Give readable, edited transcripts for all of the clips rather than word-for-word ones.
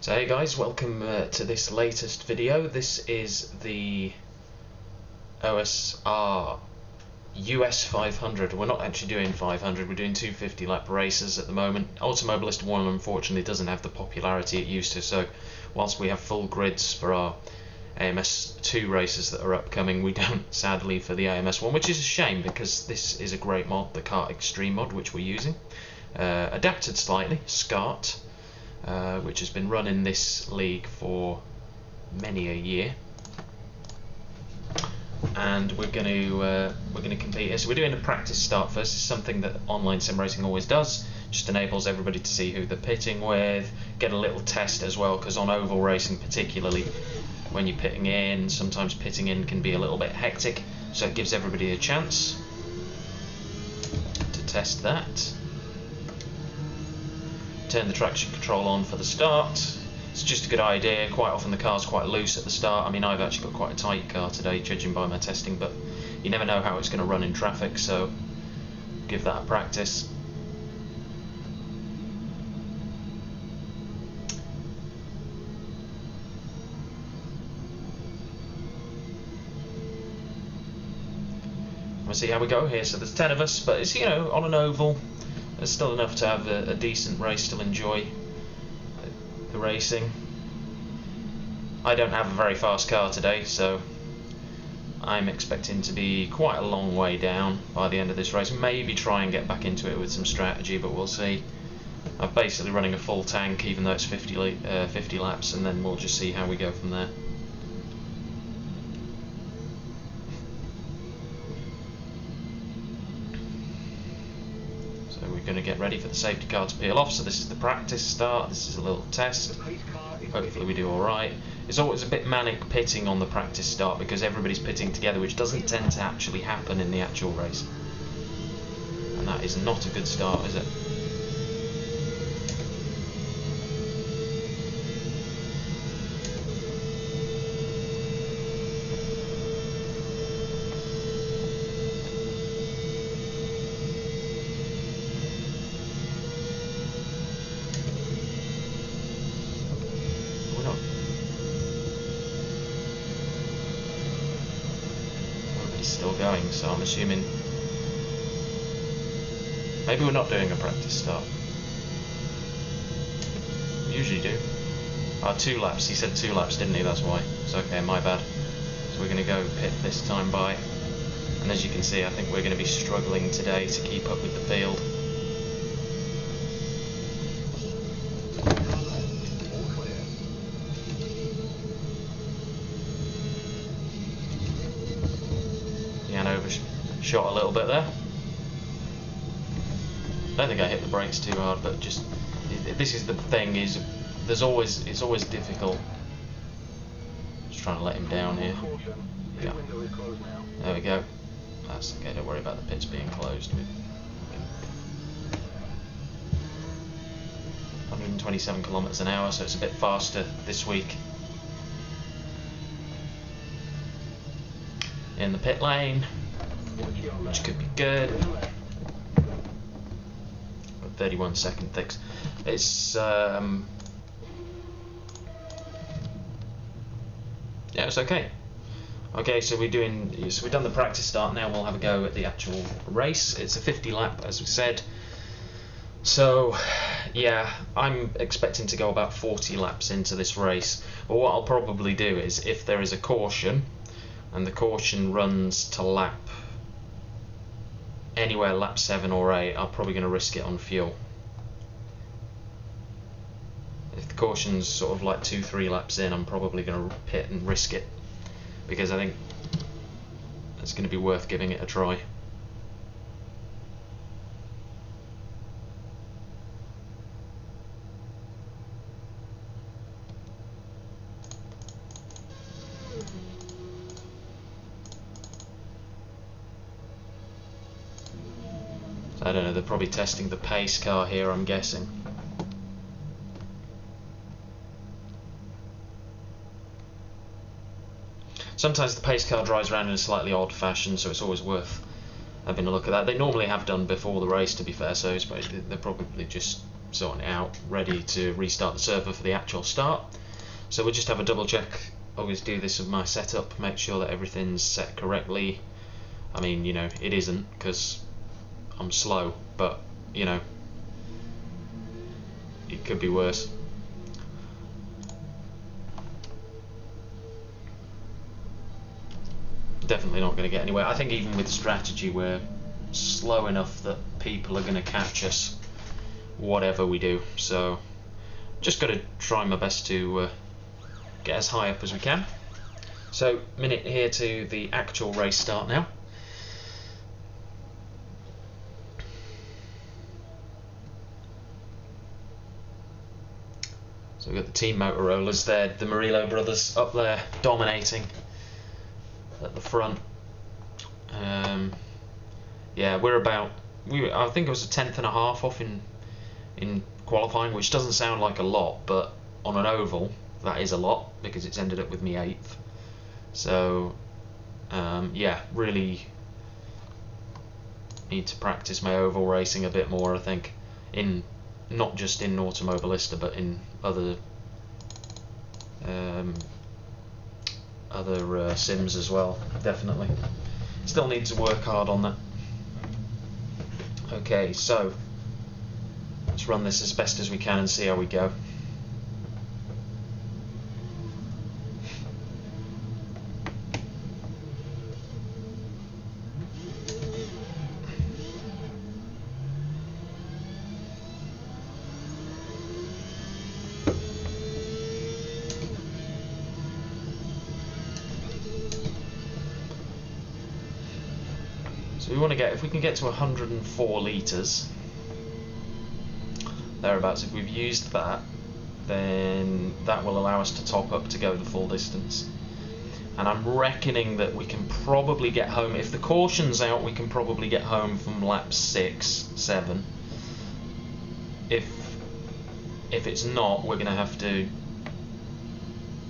So hey guys, welcome to this latest video. This is the OSR US 500. We're not actually doing 500, we're doing 250 lap races at the moment. Automobilist 1 unfortunately doesn't have the popularity it used to, so whilst we have full grids for our AMS 2 races that are upcoming, we don't sadly for the AMS 1, which is a shame because this is a great mod, the Kart Extreme mod which we're using. Adapted slightly, SCART, which has been run in this league for many a year, and we're going to compete here. So we're doing a practice start first. It's something that online sim racing always does. Just enables everybody to see who they're pitting with, get a little test as well, because on oval racing particularly, when you're pitting in, sometimes pitting in can be a little bit hectic. So it gives everybody a chance to test that. Turn the traction control on for the start. It's just a good idea. Quite often the car's quite loose at the start. I mean, I've actually got quite a tight car today, judging by my testing, but you never know how it's going to run in traffic, so give that a practice. We'll see how we go here. So there's 10 of us, but it's, you know, on an oval. There's still enough to have a decent race, to enjoy the racing. I don't have a very fast car today, so I'm expecting to be quite a long way down by the end of this race. Maybe try and get back into it with some strategy, but we'll see. I'm basically running a full tank, even though it's 50 laps, and then we'll just see how we go from there. We're going to get ready for the safety car to peel off. So this is the practice start. This is a little test. Hopefully we do alright. It's always a bit manic pitting on the practice start because everybody's pitting together, which doesn't tend to actually happen in the actual race. And that is not a good start, is it? Still going, so I'm assuming maybe we're not doing a practice start. We usually do. 2 laps. He said 2 laps, didn't he? That's why. It's okay, my bad. So we're going to go pit this time by, and as you can see, I think we're going to be struggling today to keep up with the field. Overshot a little bit there. I don't think I hit the brakes too hard, but just this is the thing, is it's always difficult. Just trying to let him down here. Yeah. There we go. That's okay. Don't worry about the pits being closed. 127 kilometers an hour, so it's a bit faster this week. In the pit lane, which could be good. Got 31 second thicks. It's yeah, it's okay. Okay, so we've done the practice start. Now we'll have a go at the actual race. It's a 50 lap, as we said. So yeah, I'm expecting to go about 40 laps into this race. But what I'll probably do is, if there is a caution, and the caution runs to lap anywhere lap 7 or 8, I'm probably going to risk it on fuel. If the caution's sort of like 2-3 laps in, I'm probably going to pit and risk it, because I think it's going to be worth giving it a try. I don't know, they're probably testing the pace car here, I'm guessing. Sometimes the pace car drives around in a slightly odd fashion, so it's always worth having a look at that. They normally have done before the race, to be fair, so they're probably just sorting it out, ready to restart the server for the actual start. So we'll just have a double check. Always do this with my setup, make sure that everything's set correctly. I mean, you know, it isn't because I'm slow, but you know, it could be worse. Definitely not going to get anywhere. I think even with strategy we're slow enough that people are going to catch us whatever we do, so just got to try my best to get as high up as we can. So minute here to the actual race start now. So we've got the team Motorollas there, the Murillo brothers up there dominating at the front. Yeah, we're about, I think it was a 10th and a half off in qualifying, which doesn't sound like a lot, but on an oval that is a lot because it's ended up with me 8th. So yeah, really need to practice my oval racing a bit more, I think, in not just in Automobilista but in other sims as well. Definitely still need to work hard on that. Okay, so let's run this as best as we can and see how we go. So we want to get, if we can get to 104 litres, thereabouts, if we've used that, then that will allow us to top up to go the full distance. And I'm reckoning that we can probably get home, if the caution's out, we can probably get home from lap 6, 7. If it's not, we're going to have to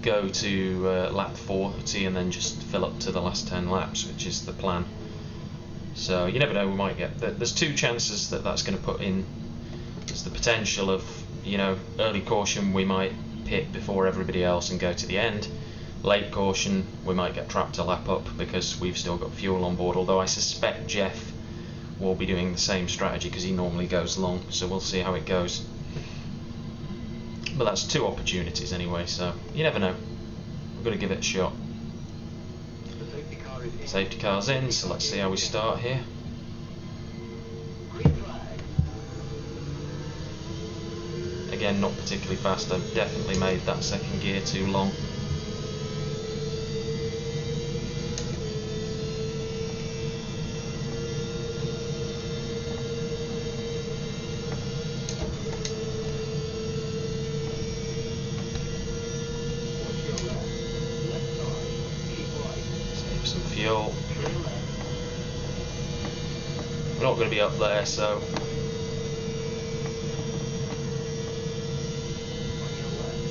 go to lap 40 and then just fill up to the last 10 laps, which is the plan. So you never know, we might get, there's 2 chances that that's going to put in. There's the potential of, you know, early caution we might pit before everybody else and go to the end. Late caution we might get trapped a lap up because we've still got fuel on board, although I suspect Jeff will be doing the same strategy because he normally goes long, so we'll see how it goes. But that's 2 opportunities anyway, so you never know. We've got to give it a shot. Safety car's in, so let's see how we start here. Again, not particularly fast. I've definitely made that second gear too long. Fuel. We're not going to be up there, so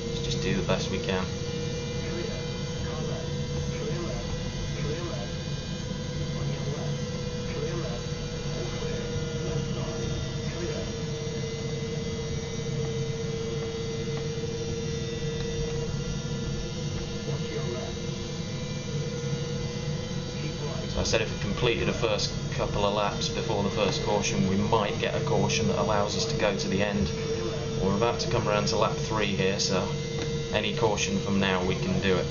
let's just do the best we can. I said if we completed the first couple of laps before the first caution, we might get a caution that allows us to go to the end. We're about to come around to lap 3 here, so any caution from now we can do it,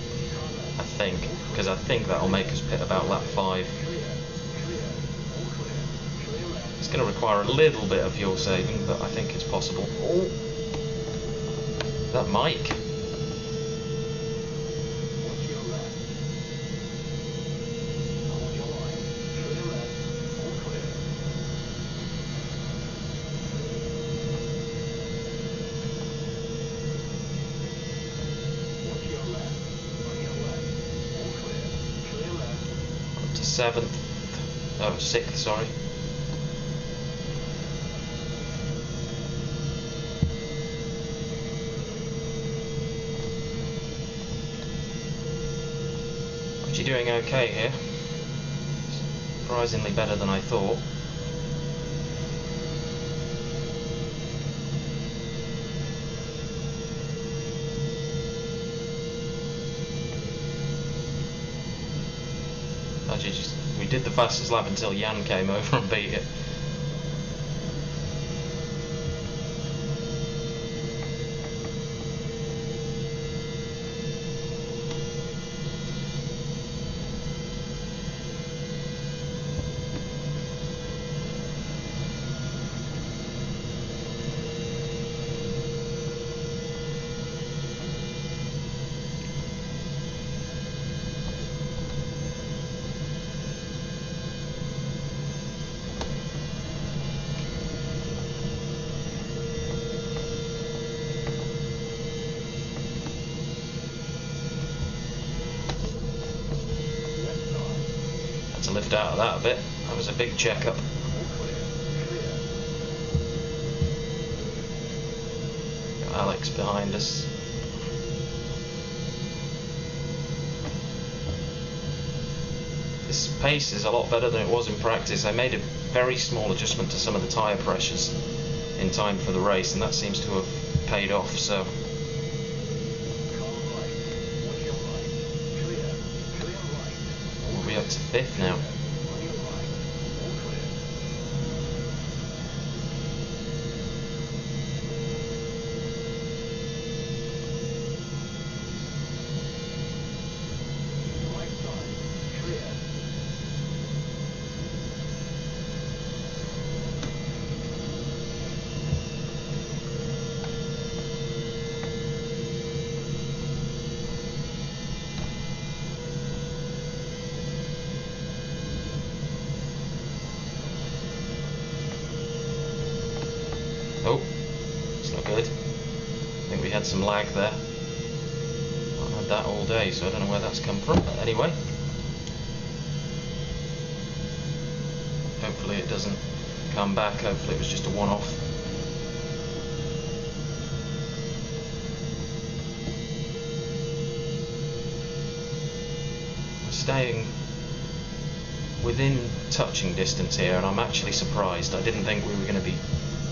I think, because I think that'll make us pit about lap 5. It's going to require a little bit of fuel saving, but I think it's possible. Oh, is that Mike? Sixth, sorry. But you're doing okay here. Surprisingly better than I thought. We did the fastest lap until Jan came over and beat it. To lift out of that a bit. That was a big checkup. Got Alex behind us. This pace is a lot better than it was in practice. I made a very small adjustment to some of the tyre pressures in time for the race, and that seems to have paid off. So we'll be up to 5th now. Oh, it's not good. I think we had some lag there. I've had that all day, so I don't know where that's come from. But anyway, hopefully it doesn't come back. Hopefully it was just a one-off. We're staying within touching distance here, and I'm actually surprised. I didn't think we were going to be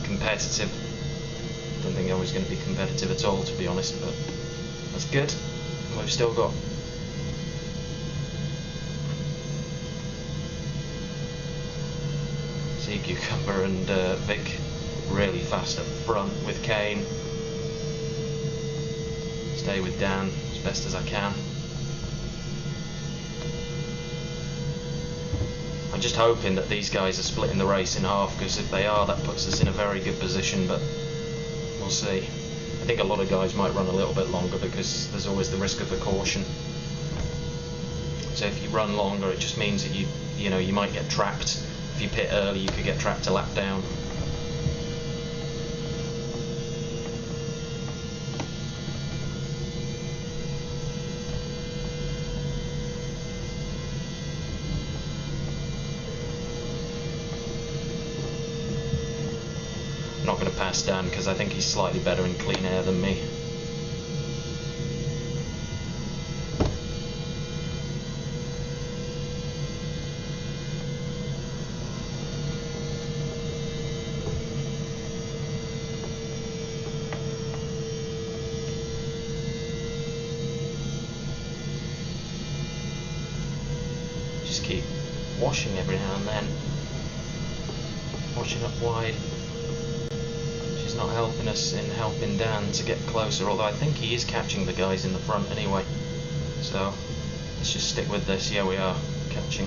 competitive. Didn't think I was going to be competitive at all, to be honest, but that's good. We've still got Sea Cucumber and Vic really fast at the front with Kane. Stay with Dan as best as I can. I'm just hoping that these guys are splitting the race in half, because if they are, that puts us in a very good position, but we'll see. I think a lot of guys might run a little bit longer because there's always the risk of a caution. So if you run longer, it just means that you know, you might get trapped. If you pit early, you could get trapped a lap down. I'm not going to pass Dan because I think he's slightly better in clean air than me. Just keep washing every now and then. Washing up wide. She's not helping us in helping Dan to get closer, although I think he is catching the guys in the front anyway. So let's just stick with this. Yeah, we are catching.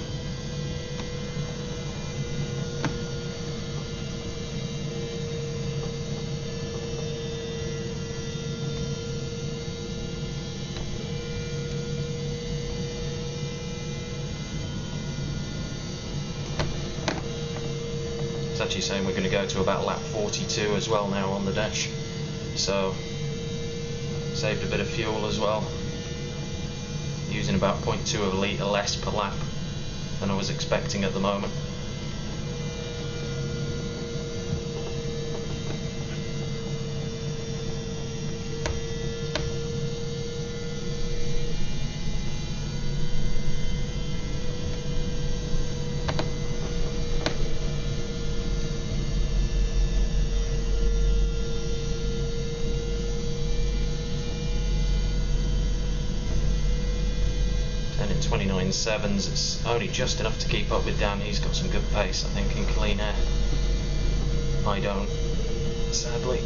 It's actually saying we're going to go to about lap 42 as well now on the dash, so saved a bit of fuel as well, using about 0.2 of a litre less per lap than I was expecting at the moment. In 29 29.7s. It's only just enough to keep up with Dan. He's got some good pace, I think, in clean air. I don't, sadly.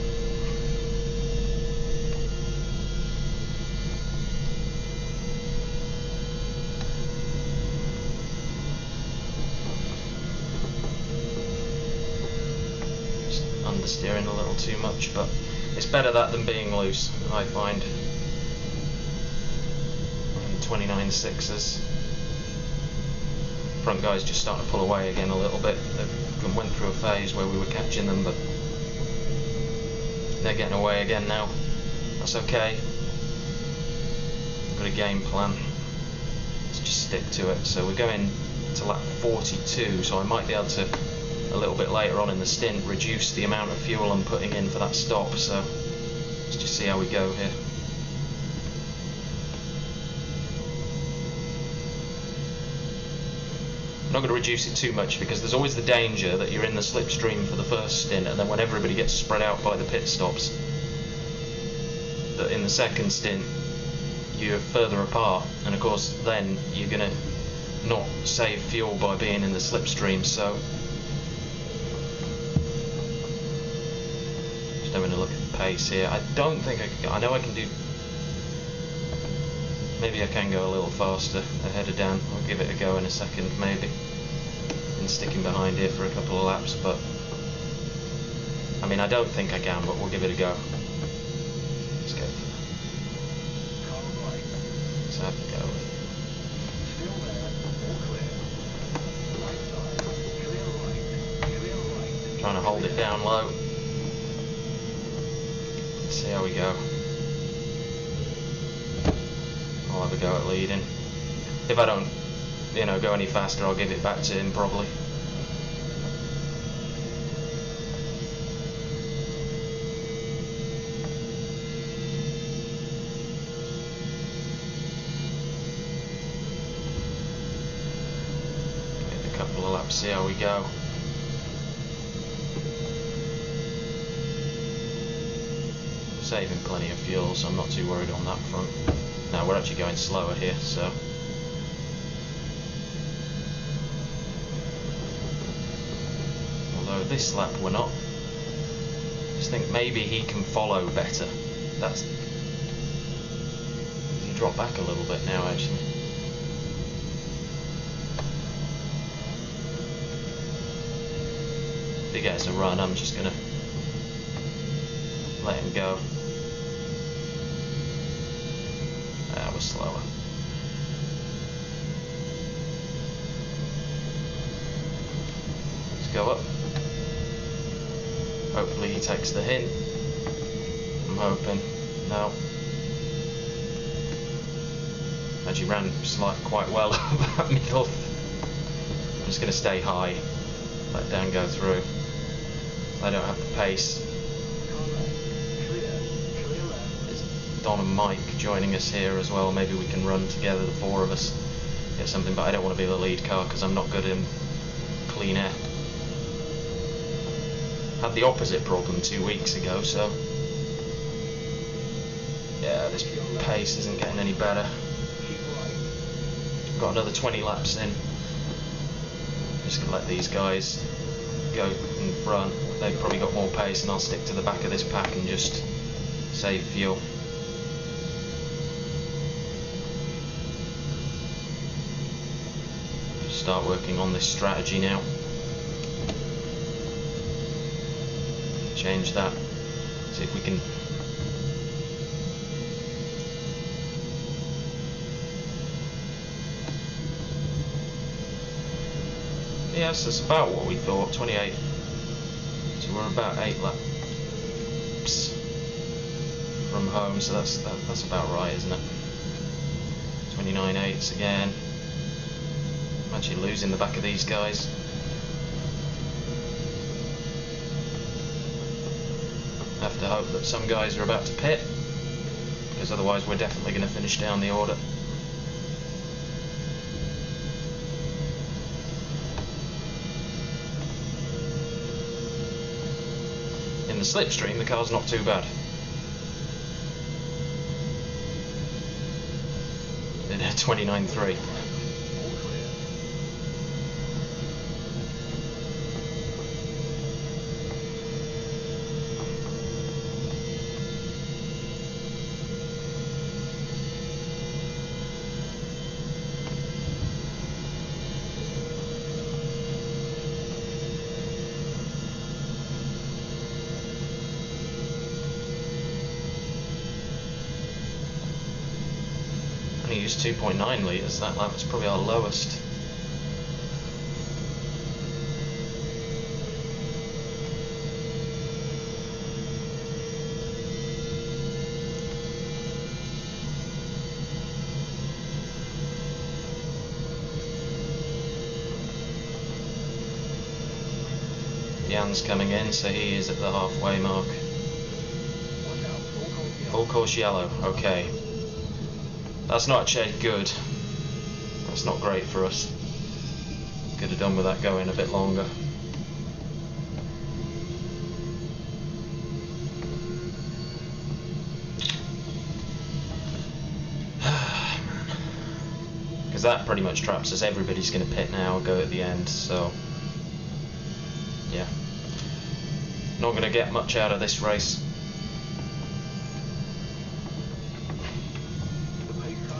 Just understeering a little too much, but it's better that than being loose, I find. 29.6s. Front guys just starting to pull away again a little bit. They went through a phase where we were catching them, but they're getting away again now. That's okay. Got a game plan. Let's just stick to it. So we're going to lap 42, so I might be able to, a little bit later on in the stint, reduce the amount of fuel I'm putting in for that stop. So let's just see how we go here. I'm not going to reduce it too much because there's always the danger that you're in the slipstream for the first stint, and then when everybody gets spread out by the pit stops, that in the second stint you're further apart, and of course then you're going to not save fuel by being in the slipstream. So just having a look at the pace here. I don't think I know I can do. Maybe I can go a little faster ahead of Dan. I'll give it a go in a second, maybe. Been sticking behind here for a couple of laps, but I mean, I don't think I can, but we'll give it a go. Let's go. Let's have a go. Trying to hold it down low. Let's see how we go. I'll have a go at leading. If I don't, go any faster, I'll give it back to him probably. Give it a couple of laps, see how we go. Saving plenty of fuel, so I'm not too worried on that front. No, we're actually going slower here, so although this lap we're not. I just think maybe he can follow better. That's he dropped back a little bit now actually. If he gets a run, I'm just gonna let him go. Slower. Let's go up. Hopefully he takes the hint. I'm hoping. No. Actually ran quite well that middle. I'm just going to stay high. Let Dan go through. I don't have the pace. Don and Mike joining us here as well. Maybe we can run together, the four of us, get something, but I don't want to be the lead car because I'm not good in clean air. Had the opposite problem 2 weeks ago, so yeah, this pace isn't getting any better. Got another 20 laps in. Just gonna let these guys go in front. They've probably got more pace, and I'll stick to the back of this pack and just save fuel. Start working on this strategy now. Change that. See if we can. Yes, that's about what we thought. 28. So we're about 8 laps from home. So that's about right, isn't it? 29.8s again. I'm actually losing the back of these guys. I have to hope that some guys are about to pit, because otherwise we're definitely going to finish down the order. In the slipstream, the car's not too bad. It had 29.3. only used 2.9 litres that lap. It's probably our lowest. Jan's coming in, so he is at the halfway mark. Full course yellow, okay. That's not actually good. That's not great for us. Could have done with that going a bit longer. Because that pretty much traps us. Everybody's going to pit now and go at the end, so yeah. Not going to get much out of this race.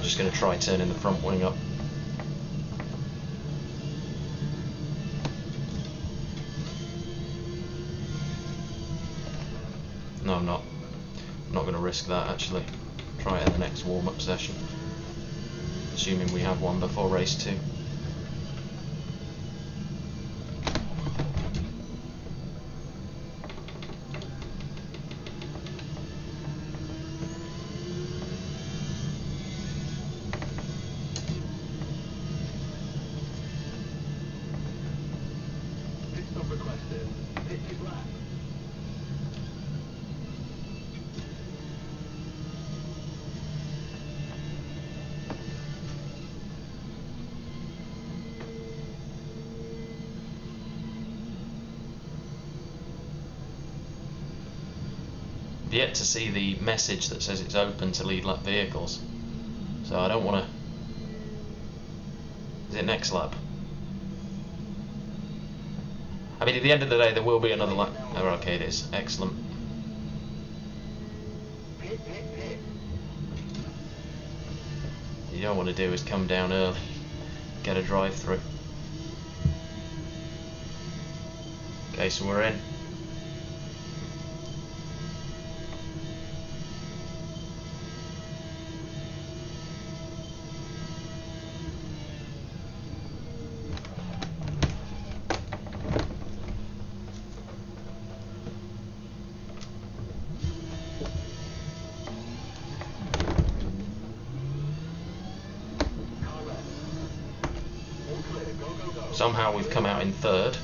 Just going to try turning the front wing up. No, I'm not. I'm not going to risk that actually. Try it in the next warm-up session. Assuming we have one before race 2. Yet to see the message that says it's open to lead lap vehicles, so I don't want to. Is it next lap? I mean, at the end of the day, there will be another lap. Oh, okay, it is. Excellent. You don't want to do is come down early, get a drive through. Okay, so we're in. Somehow we've come out in third.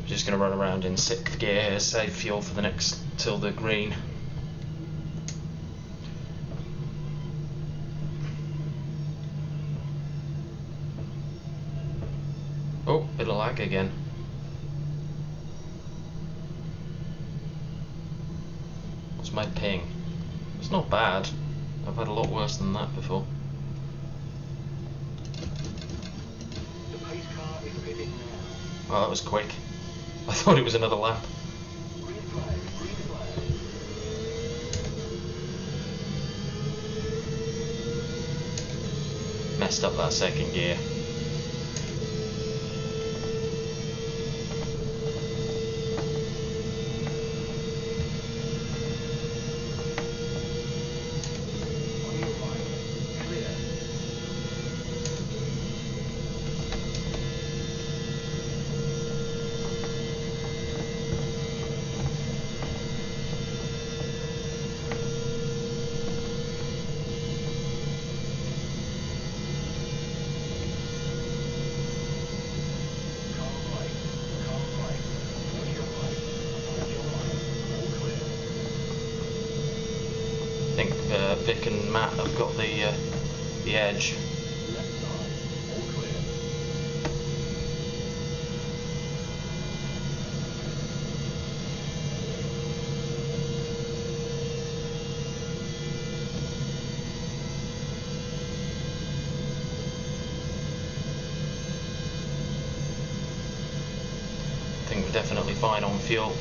Just going to run around in 6th gear, save fuel for the next till the green. Oh, bit of lag again. What's my ping? It's not bad. I've had a lot worse than that before. Oh, that was quick. I thought it was another lap. Messed up that 2nd gear. I think Vic and Matt have got the edge. definitely fine on fuel.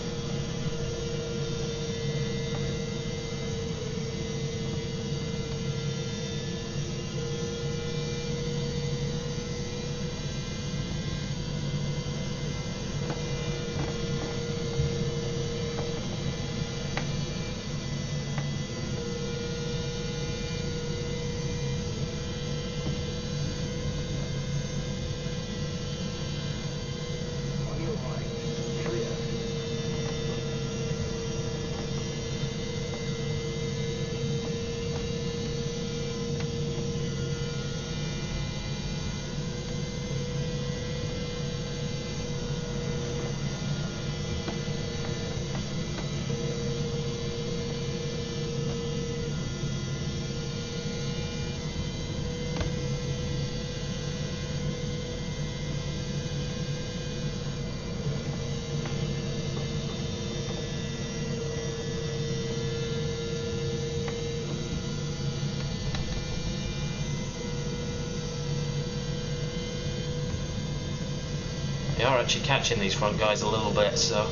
They are actually catching these front guys a little bit, so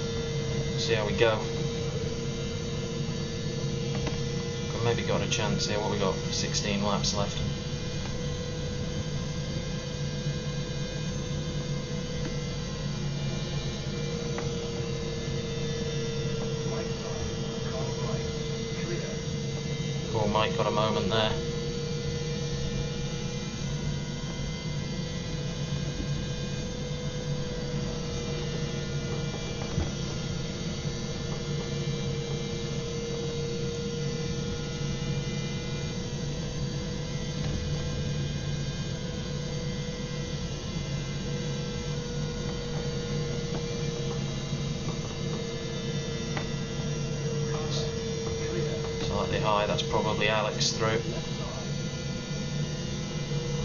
see how we go. We've maybe got a chance here. What we got? 16 laps left. Poor Mike got a moment there. Slightly high, that's probably Alex through.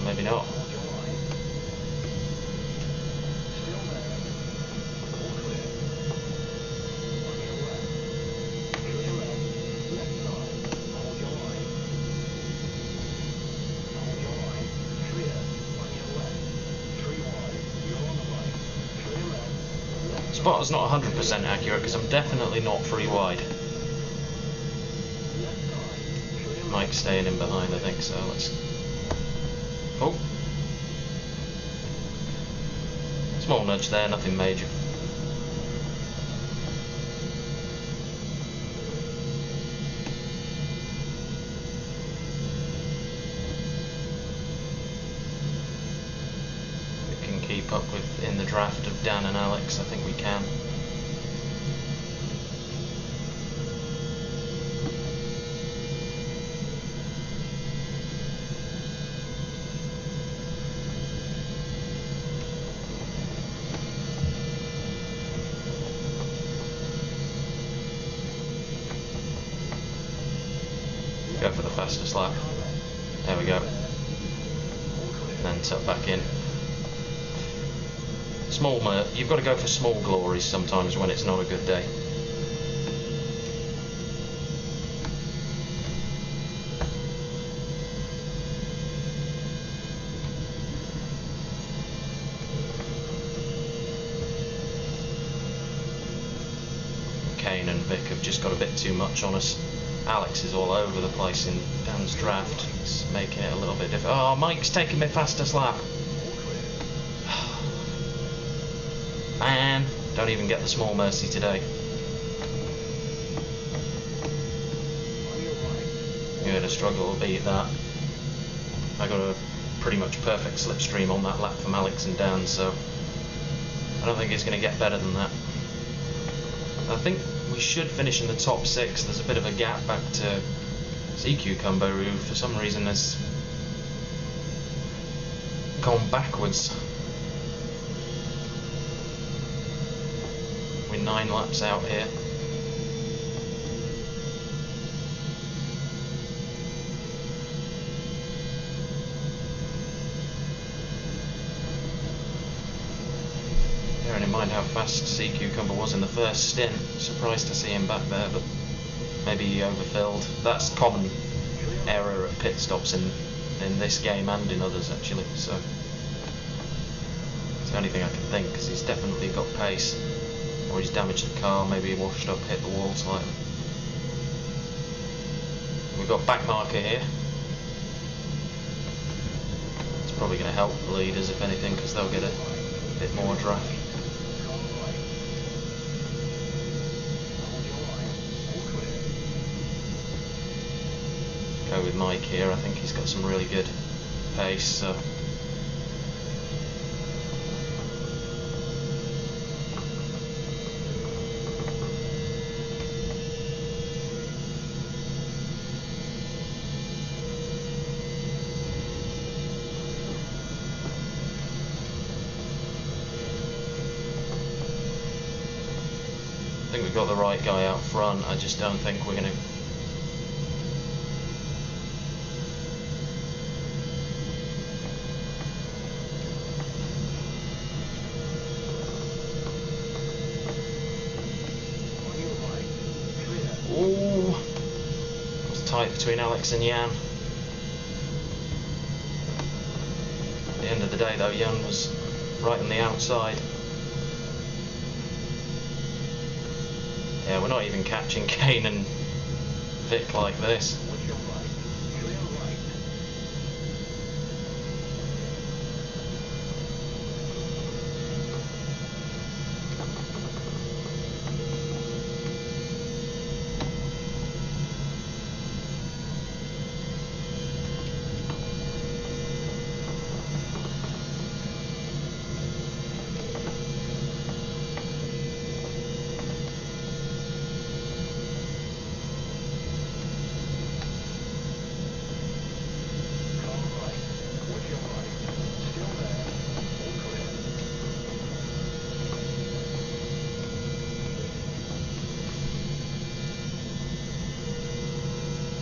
Maybe not. Spotter's not 100% accurate because I'm definitely not 3 wide. Mike's staying in behind, I think, so let's... Oh! Small nudge there, nothing major. We can keep up with in the draft of Dan and Alex, I think we can. Go for the fastest lap. There we go. Then tuck back in. You've got to go for small glories sometimes when it's not a good day. Kane and Vic have just got a bit too much on us. Alex is all over the place in Dan's draft. It's making it a little bit difficult. Oh, Mike's taking me fastest lap. Man, don't even get the small mercy today. You're going to struggle to beat that. I got a pretty much perfect slipstream on that lap from Alex and Dan, so I don't think it's going to get better than that. I think we should finish in the top 6. There's a bit of a gap back to Sea Cucumber, who for some reason has gone backwards. We're 9 laps out here. Bearing in mind how fast Sea Cucumber was in the first stint, surprised to see him back there, but maybe he overfilled. That's common error at pit stops in this game and in others actually, so it's the only thing I can think, because he's definitely got pace. or he's damaged the car, maybe he washed up, hit the wall slightly. We've got back marker here. It's probably going to help the leaders if anything, because they'll get a bit more draft. Go with Mike here, I think he's got some really good pace, so I think we've got the right guy out front. I just don't think we're going to. Ooh, it was tight between Alex and Jan. At the end of the day, though, Jan was right on the outside. Yeah, we're not even catching Kane and Vic like this.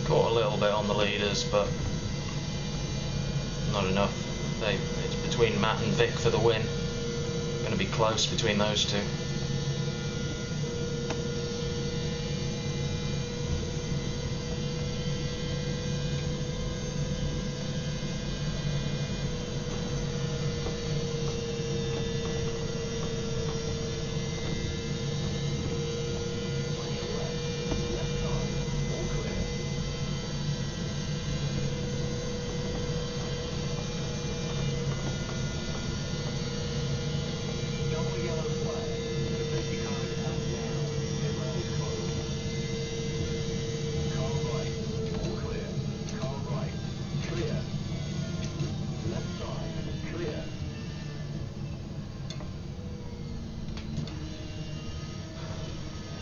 Caught a little bit on the leaders, but not enough. It's between Matt and Vic for the win. Going to be close between those two.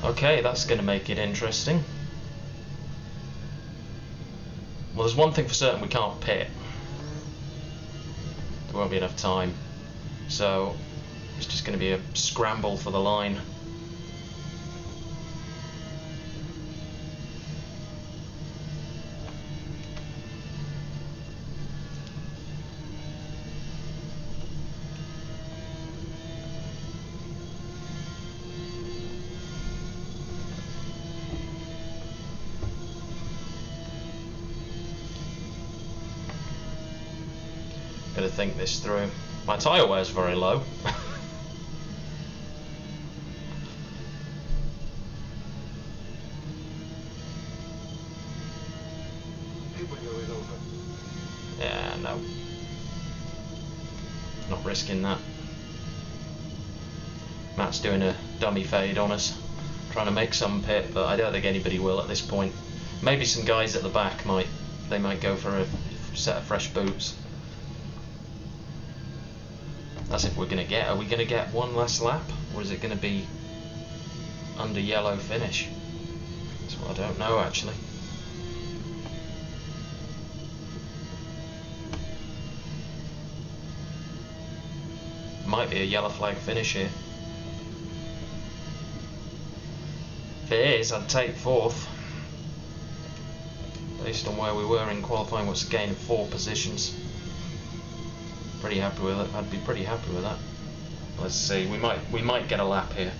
Okay, that's going to make it interesting. Well, there's one thing for certain, we can't pit. There won't be enough time. So, it's just going to be a scramble for the line. Gotta think this through. My tyre wear's very low. Yeah, no. Not risking that. Matt's doing a dummy fade on us, trying to make some pit, but I don't think anybody will at this point. Maybe some guys at the back might go for a set of fresh boots. That's if we're going to get. Are we going to get one last lap, or is it going to be under yellow finish? That's what I don't know actually. Might be a yellow flag finish here. If it is, I'd take fourth. Based on where we were in qualifying, what's a gain of 4 positions. Pretty happy with it. I'd be pretty happy with that. Let's see. We might get a lap here.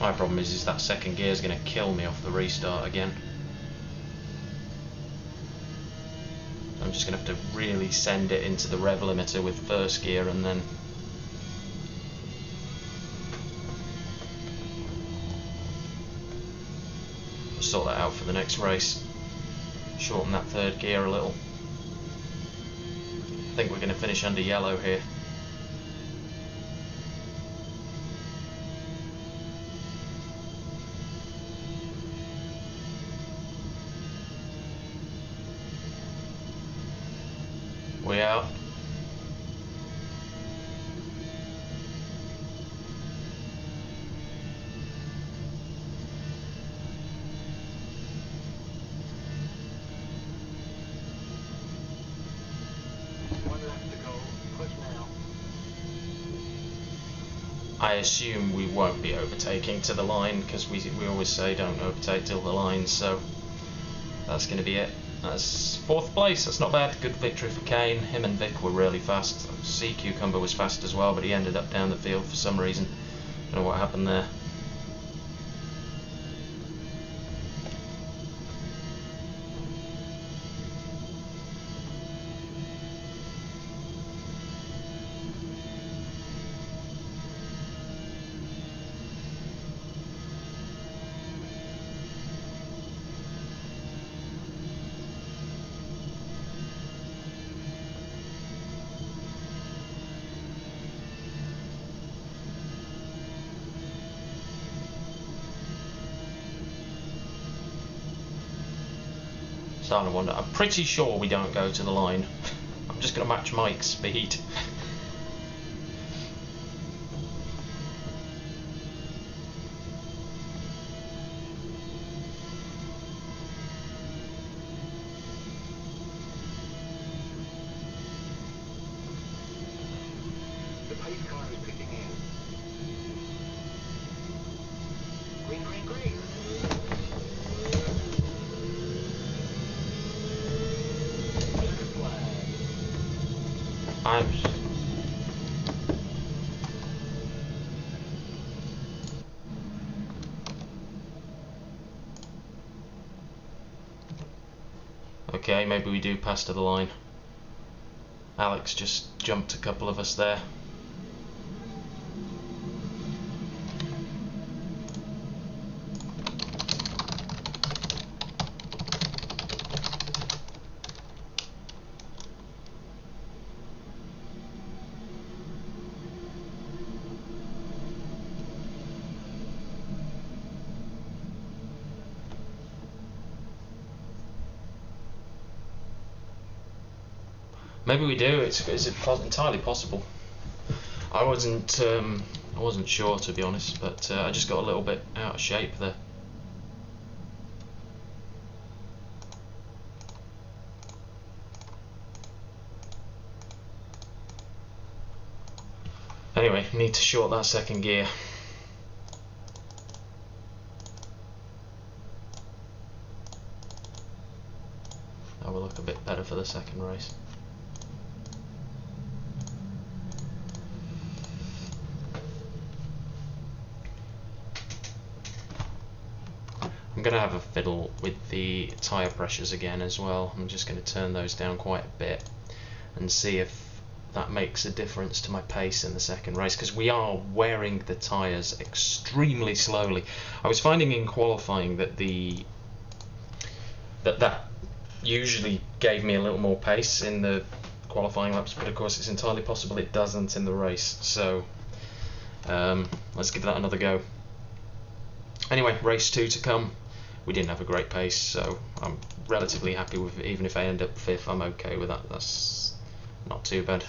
My problem is that second gear is going to kill me off the restart again. I'm I'm just going to have to really send it into the rev limiter with first gear, and then sort that out for the next race. Shorten that third gear a little. I think we're going to finish under yellow here. We out. I assume we won't be overtaking to the line, because we always say don't overtake till the line, so that's going to be it. That's 4th place, that's not bad. Good victory for Kane. Him and Vic were really fast. Sea Cucumber was fast as well, but he ended up down the field for some reason. Don't know what happened there. Starting to wonder. I'm pretty sure we don't go to the line. I'm just going to match Mike's speed. The pace car is picking in. Green, green, green. Okay, maybe we do pass to the line. Alex just jumped a couple of us there. Maybe we do. It's entirely possible. I wasn't sure, to be honest, but I just got a little bit out of shape there. Anyway, need to short that second gear. That will look a bit better for the second race. I'm going to have a fiddle with the tyre pressures again as well. I'm just going to turn those down quite a bit and see if that makes a difference to my pace in the second race, because we are wearing the tyres extremely slowly. I was finding in qualifying that that usually gave me a little more pace in the qualifying laps, but of course it's entirely possible it doesn't in the race, so let's give that another go. Anyway, race 2 to come. We didn't have a great pace, so I'm relatively happy with it. Even if I end up 5th, I'm okay with that. That's not too bad.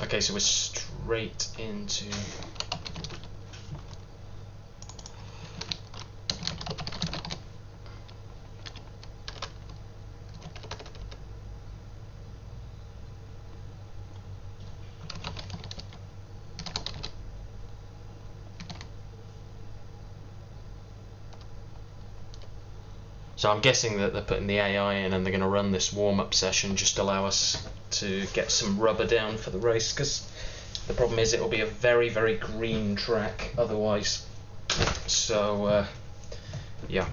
Okay, so we're straight into... So I'm guessing that they're putting the AI in and they're going to run this warm-up session just to allow us to get some rubber down for the race, because the problem is it will be a very, very green track otherwise. So, yeah.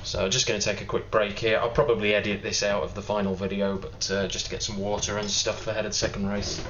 So just going to take a quick break here. I'll probably edit this out of the final video, but just to get some water and stuff ahead of the second race.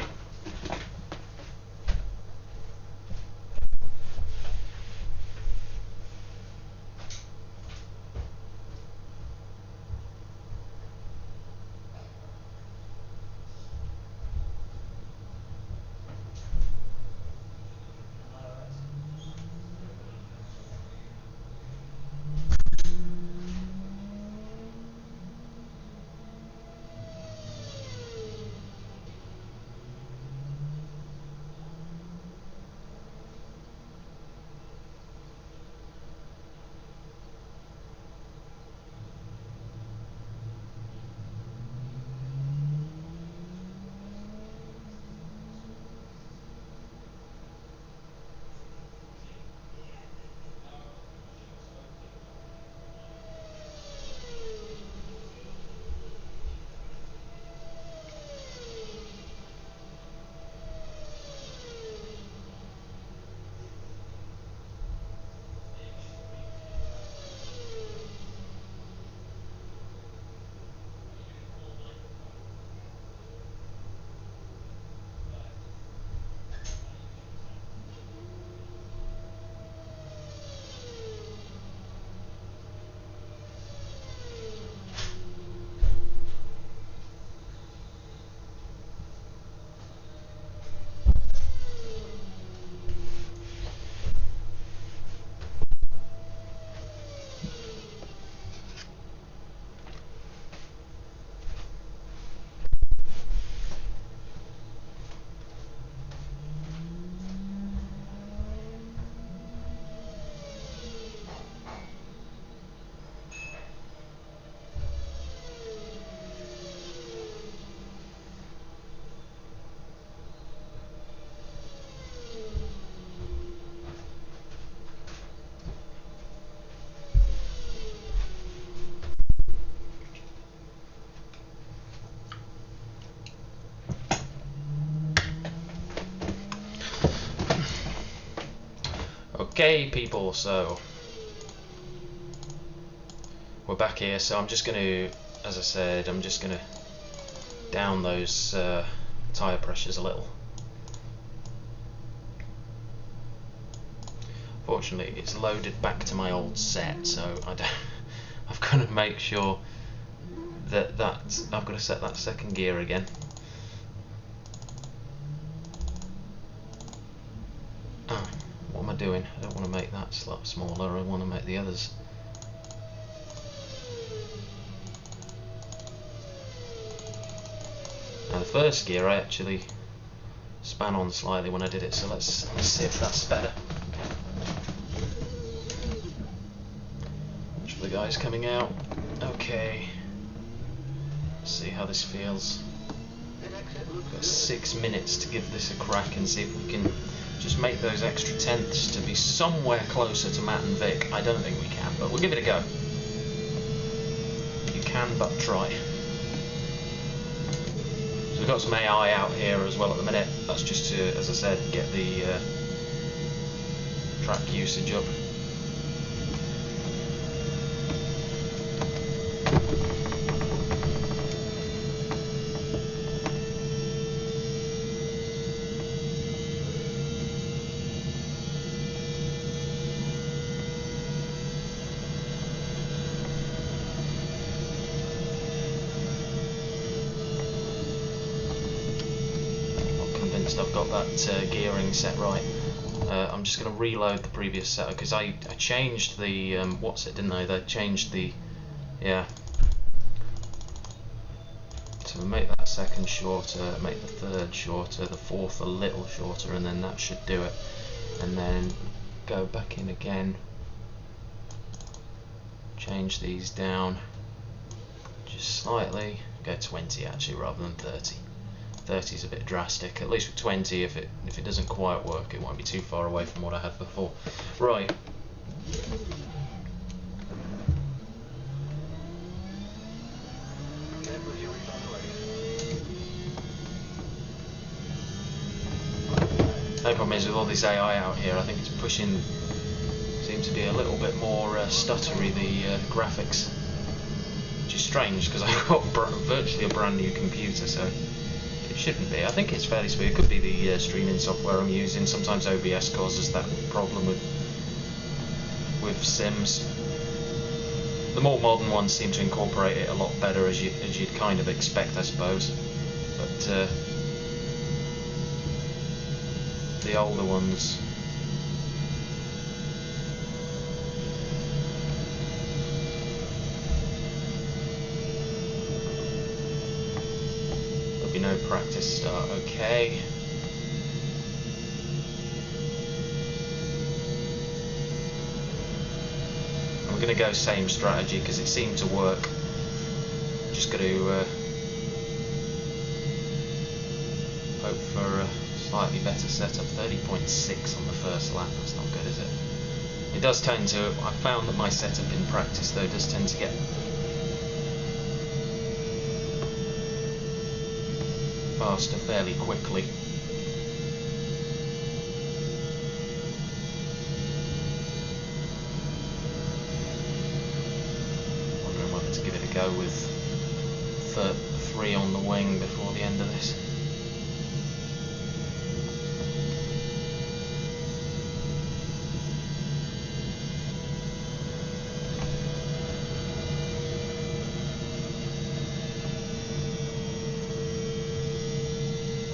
Okay, people, so we're back here. So I'm just going to, as I said, I'm just going to down those tyre pressures a little. Fortunately, it's loaded back to my old set, so I've got to make sure that I've got to set that second gear again. What am I doing? I don't want to make that slot smaller, I want to make the others. Now the first gear I actually span on slightly when I did it, so let's see if that's better. Watch for the guys coming out. Okay. Let's see how this feels. Got 6 minutes to give this a crack and see if we can just make those extra tenths to be somewhere closer to Matt and Vic. I don't think we can, but we'll give it a go. You can but try. So we've got some AI out here as well at the minute. That's just to, as I said, get the track usage up. that I've got that gearing set right. I'm just going to reload the previous setup because I changed the what's it, didn't I? They changed the, yeah. So make that second shorter, make the third shorter, the fourth a little shorter, and then that should do it. And then go back in again, change these down just slightly, go 20 actually rather than 30. 30 is a bit drastic, at least with 20, if it doesn't quite work, it won't be too far away from what I had before. Right. No problem is with all this AI out here, I think it's pushing, seems to be a little bit more stuttery, the graphics, which is strange because I've got virtually a brand new computer, so it shouldn't be. I think it's fairly smooth. It could be the streaming software I'm using. Sometimes OBS causes that problem with Sims. The more modern ones seem to incorporate it a lot better, as you'd kind of expect, I suppose. But the older ones, there'll be no practice start. Okay. And we're going to go same strategy because it seemed to work. Just got to hope for a slightly better setup. 30.6 on the first lap, that's not good, is it? It does tend to, I found that my setup in practice though does tend to get faster fairly quickly. Wondering whether to give it a go with 3 on the wing before the end of this.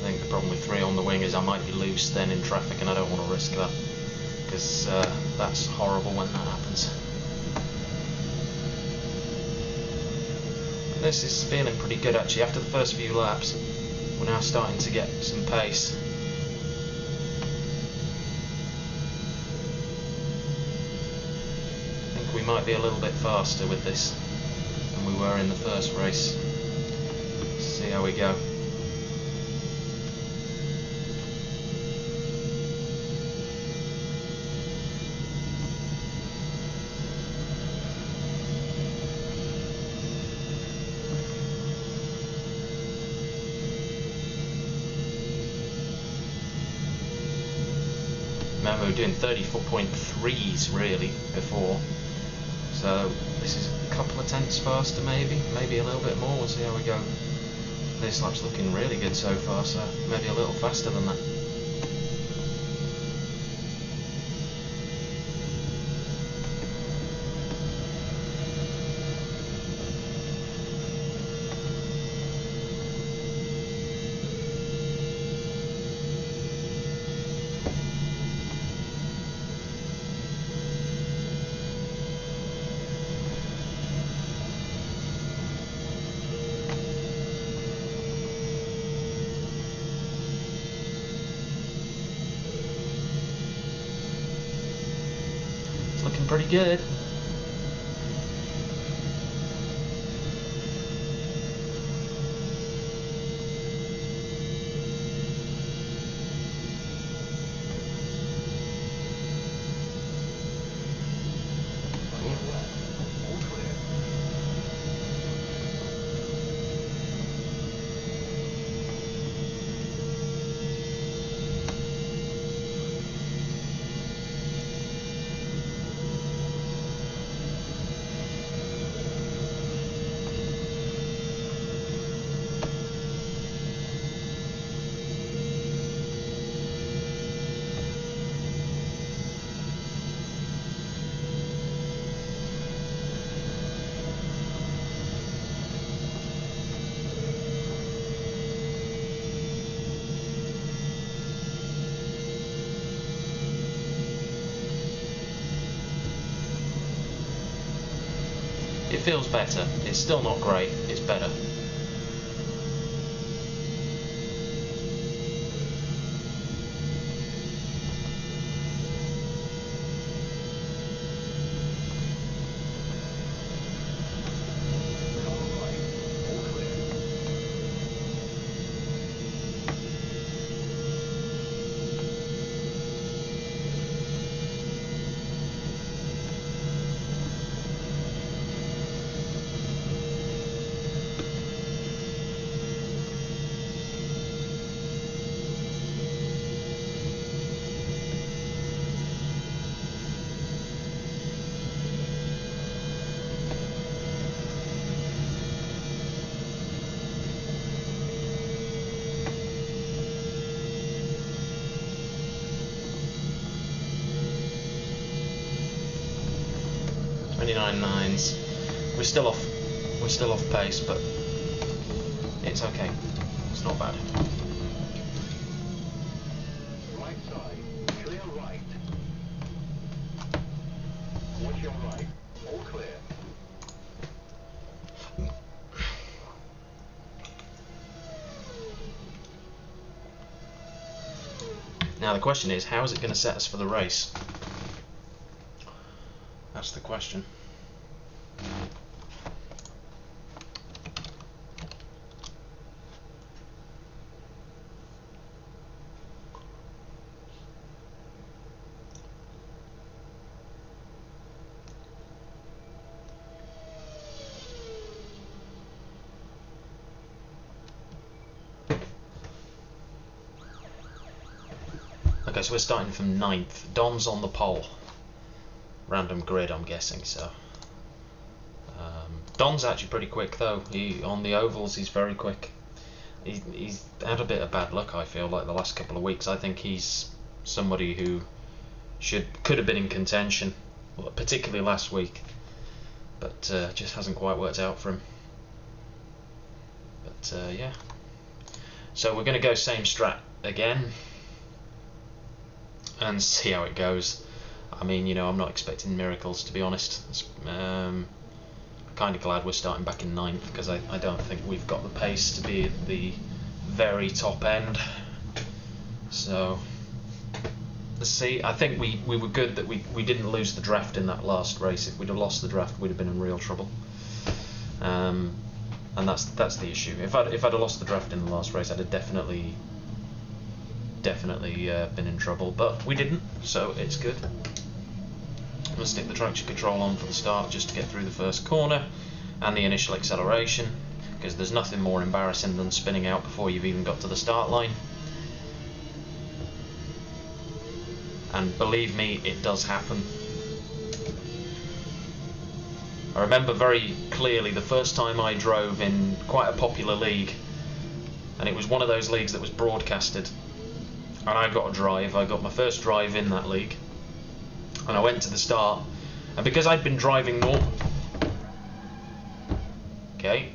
The problem with 3 on the wing is I might be loose then in traffic, and I don't want to risk that because that's horrible when that happens. This is feeling pretty good actually. After the first few laps, we're now starting to get some pace. I think we might be a little bit faster with this than we were in the first race. Let's see how we go. Remember, we were doing 34.3s really before, so this is a couple of tenths faster, maybe a little bit more. We'll see how we go. This lap's looking really good so far, so maybe a little faster than that. Looking pretty good. It feels better. It's still not great, it's better. .9s. We're still off pace, but it's okay. It's not bad. Right side, clear right. Watch your right, all clear. Now the question is, how is it going to set us for the race? That's the question. Okay, so we're starting from 9th. Don's on the pole. Random grid, I'm guessing. So Don's actually pretty quick, though. On the ovals, he's very quick. He's had a bit of bad luck, I feel, like the last couple of weeks. I think he's somebody who could have been in contention, particularly last week, but just hasn't quite worked out for him. But yeah. So we're going to go same strat again and see how it goes. I mean, you know, I'm not expecting miracles, to be honest. Kind of glad we're starting back in 9th, because I don't think we've got the pace to be at the very top end. So let's see. I think we were good that we didn't lose the draft in that last race. If we'd have lost the draft, we'd have been in real trouble. And that's the issue. If I'd have lost the draft in the last race, I'd have definitely been in trouble. But we didn't, so it's good. I'm going to stick the traction control on for the start, just to get through the first corner and the initial acceleration, because there's nothing more embarrassing than spinning out before you've even got to the start line. And believe me, it does happen. I remember very clearly the first time I drove in quite a popular league, and it was one of those leagues that was broadcasted, and I got a drive. I got my first drive in that league, and I went to the start, and because I'd been driving normal, okay,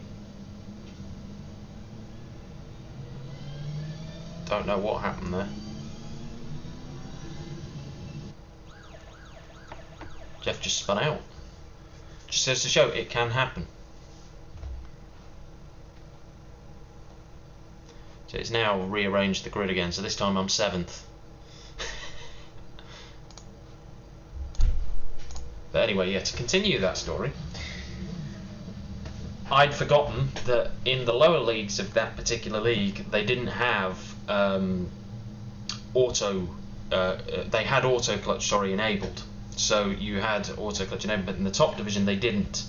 don't know what happened there. Jeff just spun out. Just says to show it can happen. So it's now rearranged the grid again, so this time I'm 7th. But anyway, yeah, to continue that story, I'd forgotten that in the lower leagues of that particular league, they didn't have they had auto clutch, enabled. So you had auto clutch enabled, but in the top division they didn't,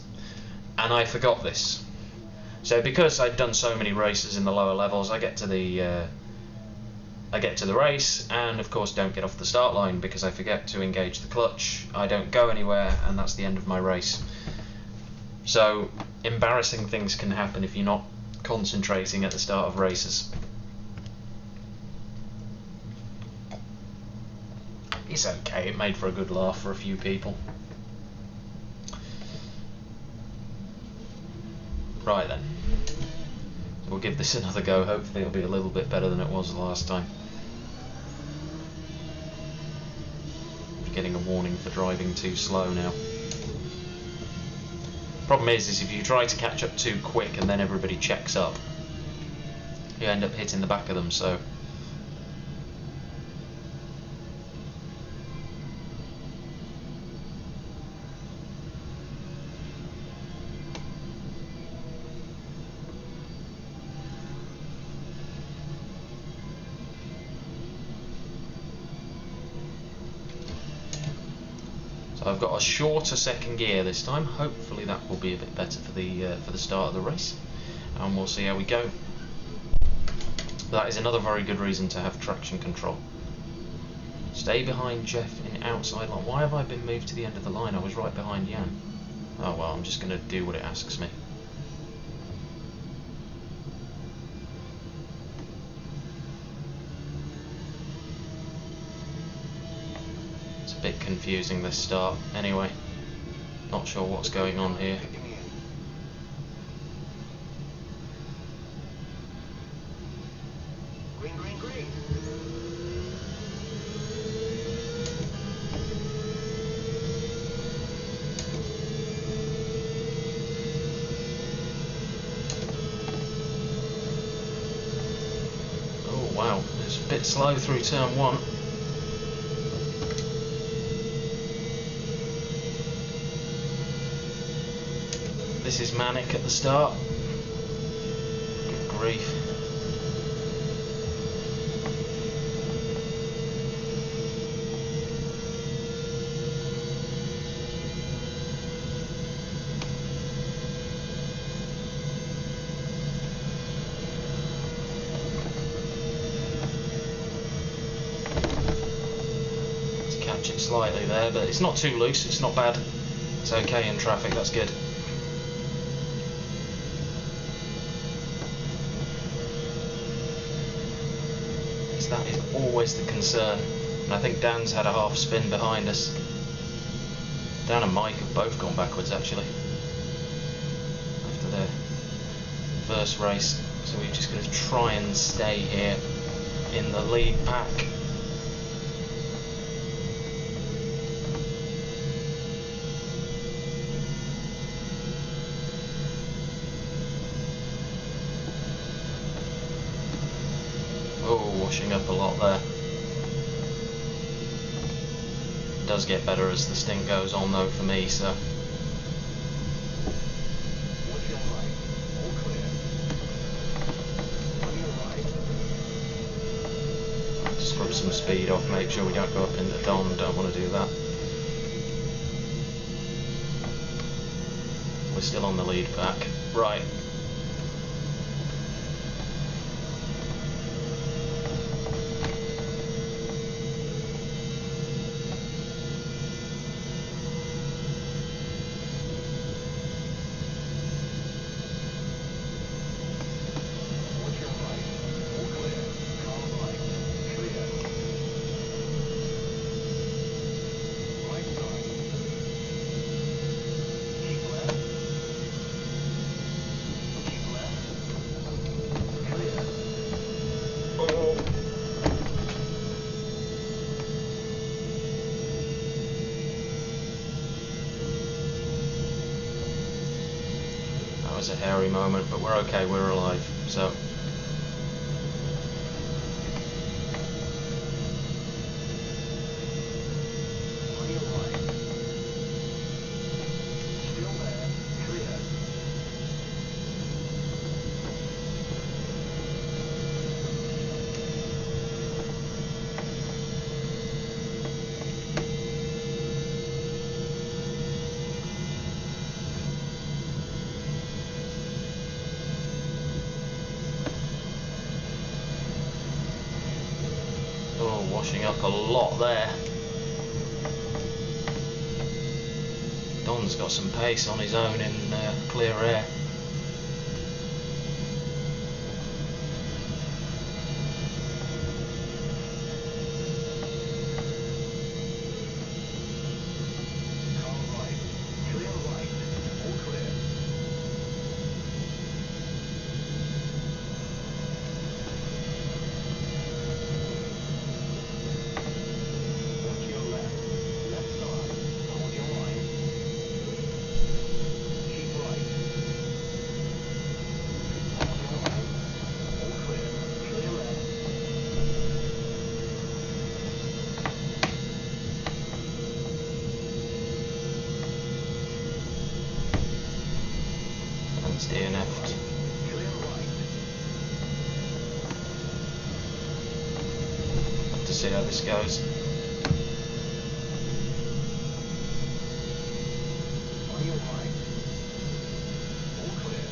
and I forgot this. So because I'd done so many races in the lower levels, I get to the race, and of course don't get off the start line because I forget to engage the clutch. I don't go anywhere, and that's the end of my race. So embarrassing things can happen if you're not concentrating at the start of races. It's okay, it made for a good laugh for a few people. Right then, we'll give this another go. Hopefully it'll be a little bit better than it was the last time. Getting a warning for driving too slow now. Problem is if you try to catch up too quick and then everybody checks up, you end up hitting the back of them. So I've got a shorter second gear this time. Hopefully that will be a bit better for the start of the race, and we'll see how we go. That is another very good reason to have traction control. Stay behind Jeff in outside line. Why have I been moved to the end of the line? I was right behind Jan. Oh well, I'm just going to do what it asks me. A bit confusing this start. Anyway, not sure what's going on here. Green, green, green. Oh wow, it's a bit slow through turn 1. This is manic at the start. Good grief. To catch it slightly there, but it's not too loose, it's not bad. It's okay in traffic, that's good. That is always the concern, and I think Dan's had a half spin behind us. Dan and Mike have both gone backwards actually after their first race, so we're just going to try and stay here in the lead pack. Oh, washing up a lot there. It does get better as the stint goes on though for me, so. Watch your right. All clear. On your right. Scrub some speed off, make sure we don't go up into Don, don't want to do that. We're still on the lead pack. Right. Was a hairy moment, but we're okay, we're alive, so. On your right. Still there. Clear. Oh, washing up a lot there. Don's got some pace on his own in clear air. Car right. Clear right. All clear. Watch your left. Left side. Hold your line. Keep right. to see how this goes. On your right. All clear.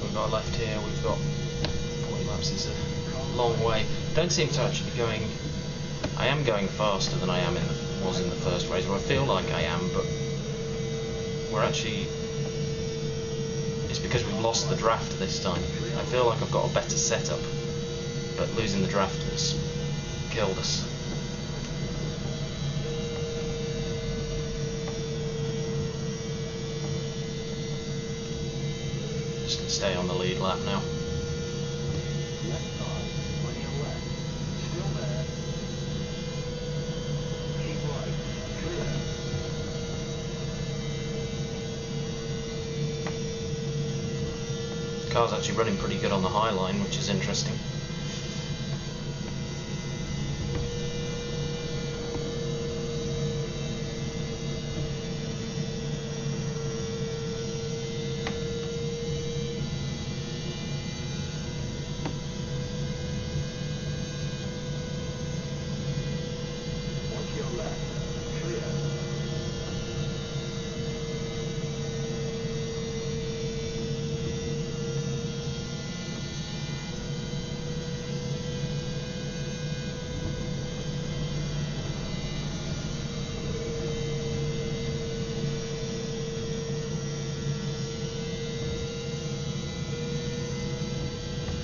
We've got left here, we've got 40 laps, is a long way. Don't seem to actually be going. I am going faster than I am was in the first race, or I feel like I am, but we're actually. It's because we've lost the draft this time. I feel like I've got a better setup, but losing the draft has killed us. Just gonna stay on the lead lap now. Left side. On your left. Still there. Keep right. Clear. The car's actually running pretty good on the high line, which is interesting. Watch your left. Clear.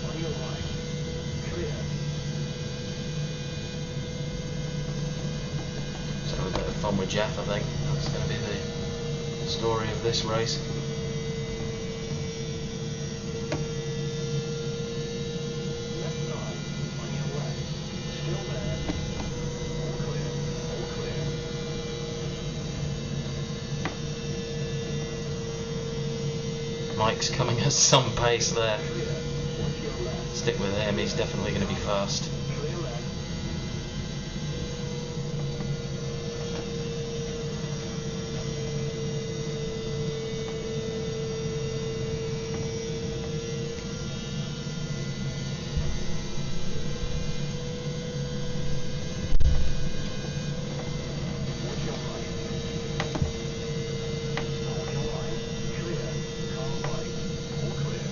On your right. Clear. So a bit of fun with Jeff, I think. That's going to be the story of this race. Left side. On your left. Still there. All clear. All clear. Mike's coming at some pace there. Clear. Watch your left. Stick with him, he's definitely going to be fast. Clear left. Watch your right. On your right. Clear. Car right. All clear.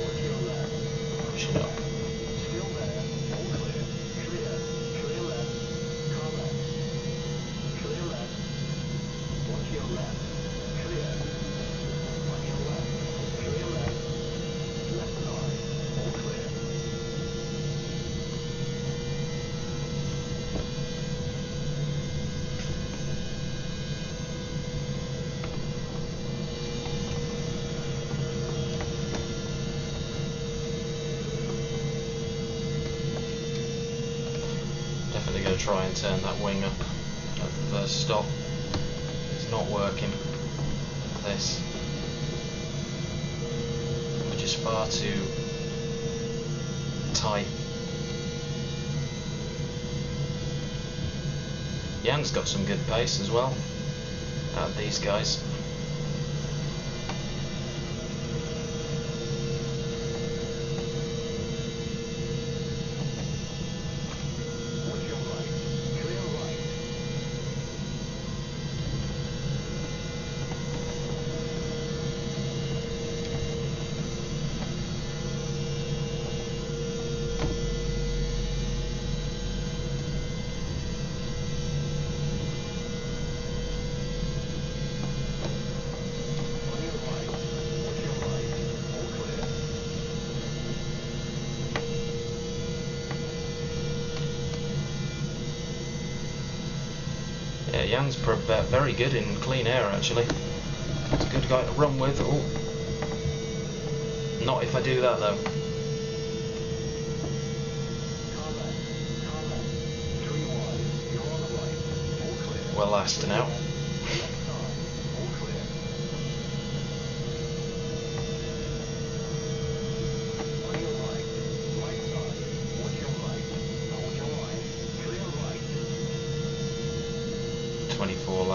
Watch your left. Push it up. Still there. All clear. Clear. Clear left. Car left. Clear left. Watch your left. Clear. On your left. Clear left. Left side. All clear. Definitely going to try and turn that wing up at the first stop. It's not working. This. We're just far too tight. Jan's got some good pace as well out of these guys. Watch your right. Clear right. On your right. Watch your right. All clear. Yeah, Jan's very good in clean air actually. He's a good guy to run with. Oh. Not if I do that though. Car left. Car left. 3 wide. You're on the right. All clear. We're last now. Left side. All clear.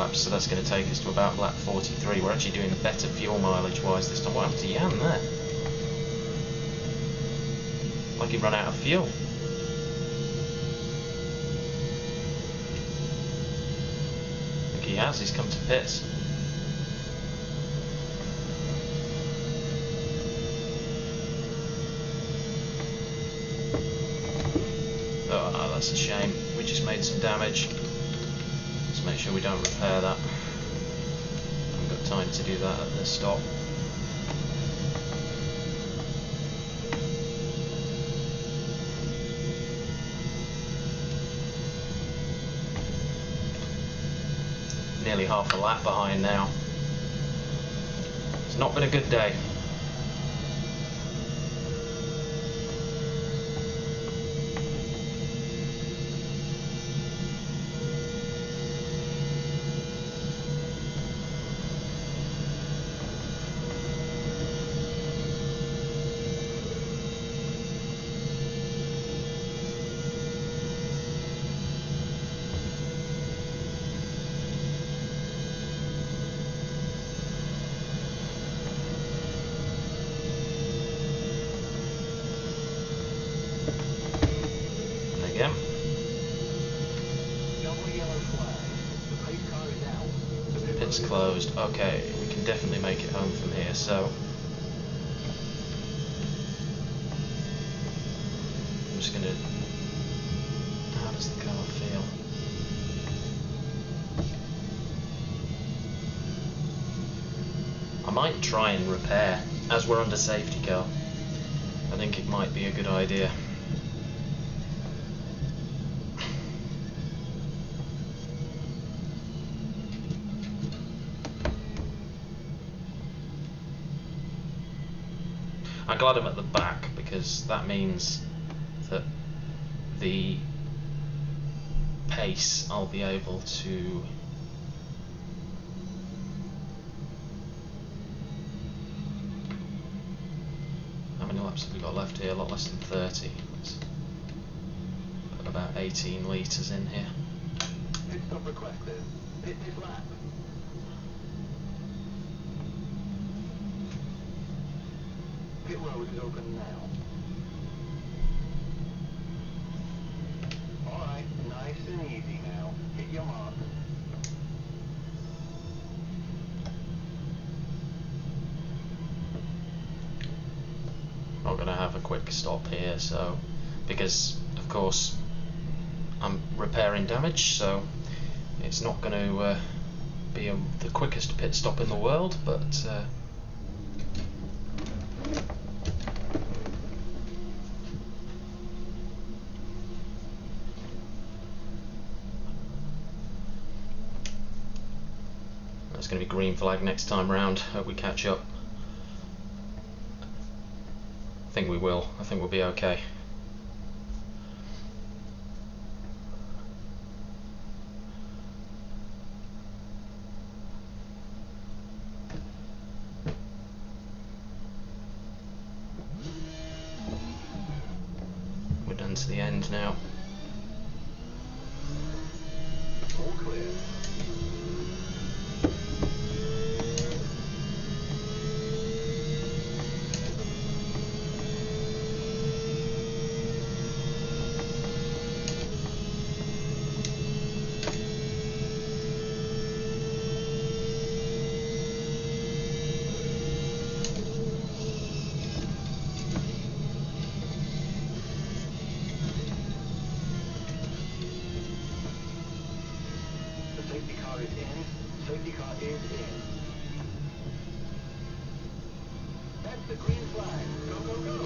laps, so that's going to take us to about lap 43. We're actually doing better fuel mileage wise this time. What happened to Jan there? Like he run out of fuel. I think he has, he's come to pits. Oh no, that's a shame. We just made some damage. Let's make sure we don't repair that. Haven't got time to do that at this stop. Nearly half a lap behind now. It's not been a good day. Again. Pit's closed. Okay, we can definitely make it home from here, so I'm just gonna... How does the car feel? I might try and repair as we're under safety car. I think it might be a good idea. I'm glad I'm at the back because that means that the pace I'll be able to how many laps have we got left here? A lot less than 30. Let's put about 18 litres in here. Pit stop requested. Pit this lap. Pit road is open now. Alright, nice and easy now. Hit your mark. Not going to have a quick stop here, so because of course I'm repairing damage, so it's not going to be the quickest pit stop in the world, but it's going to be green flag next time round. Hope we catch up. I think we will. I think we'll be okay. We're done to the end now. All clear. Safety car is in. Safety car is in. That's the green flag. Go, go, go.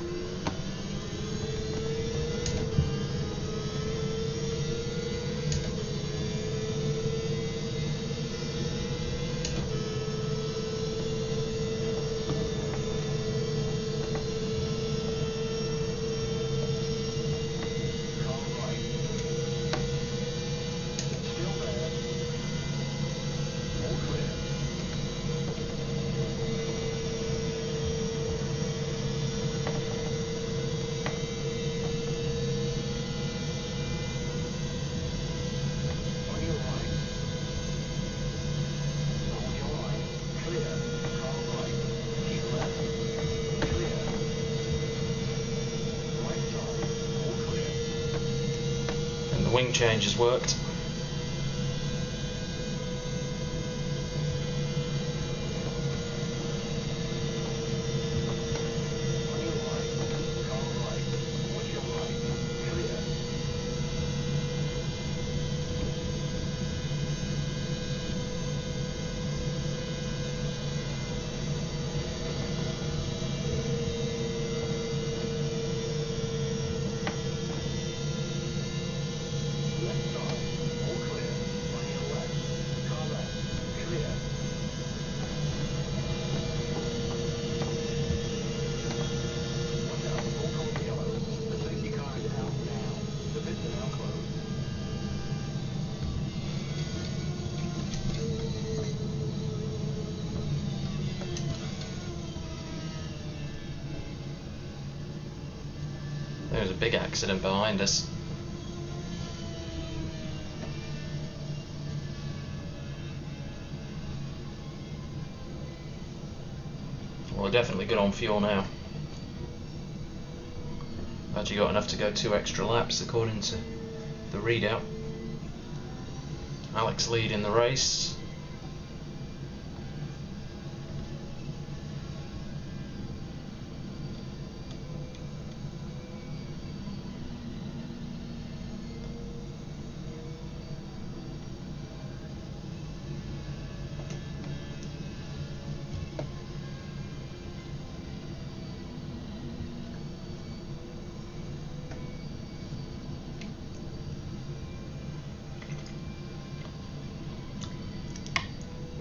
wing change has worked. There was a big accident behind us. Well, we're definitely good on fuel now. Actually got enough to go 2 extra laps according to the readout. Alex leading the race.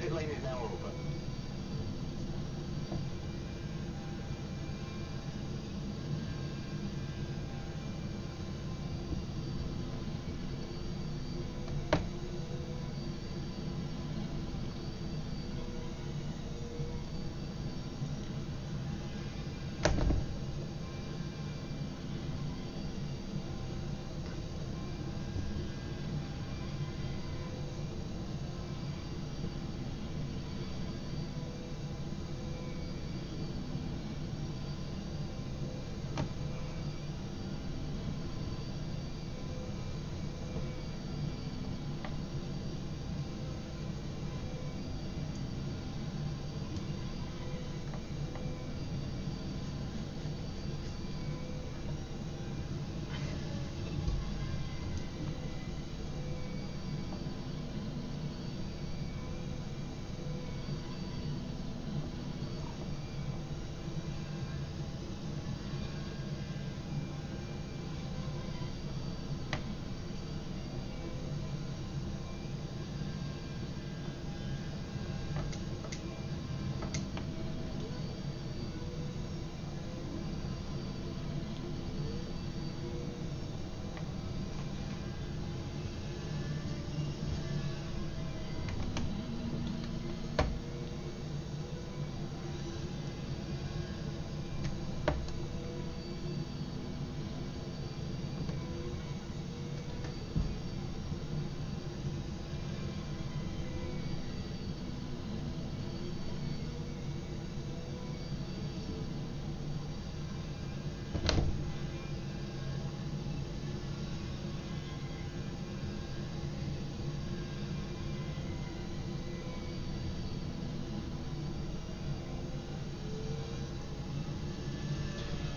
Pit lane is now open.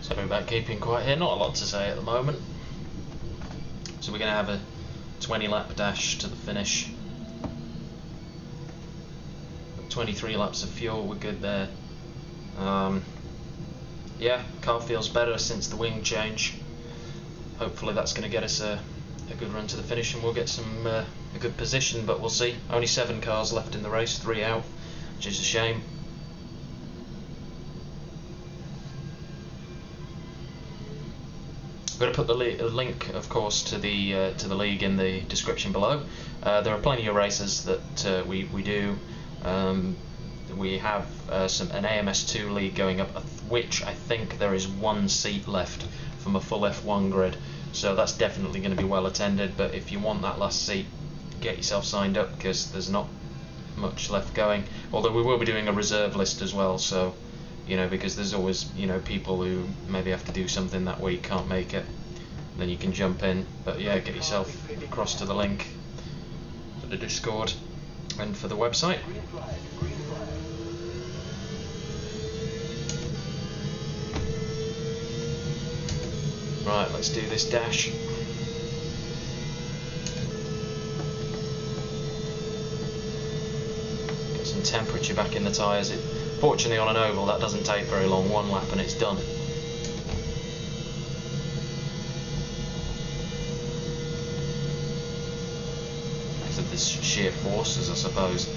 Sorry about keeping quiet here, not a lot to say at the moment. So we're going to have a 20 lap dash to the finish. 23 laps of fuel, we're good there. Yeah, car feels better since the wing change. Hopefully that's going to get us a good run to the finish and we'll get some a good position, but we'll see. Only 7 cars left in the race, 3 out, which is a shame. I'm going to put the link, of course, to the league in the description below. There are plenty of races that we do. We have an AMS2 league going up, which I think there is 1 seat left from a full F1 grid. So that's definitely going to be well attended. But if you want that last seat, get yourself signed up because there's not much left going. Although we will be doing a reserve list as well. So, you know, because there's always, you know, people who maybe have to do something that week, can't make it. then you can jump in. But yeah, get yourself across to the link for the Discord and for the website. Green flag, green flag. Right, let's do this dash. Get some temperature back in the tyres. Fortunately on an oval that doesn't take very long, one lap and it's done. Because of the sheer forces, I suppose.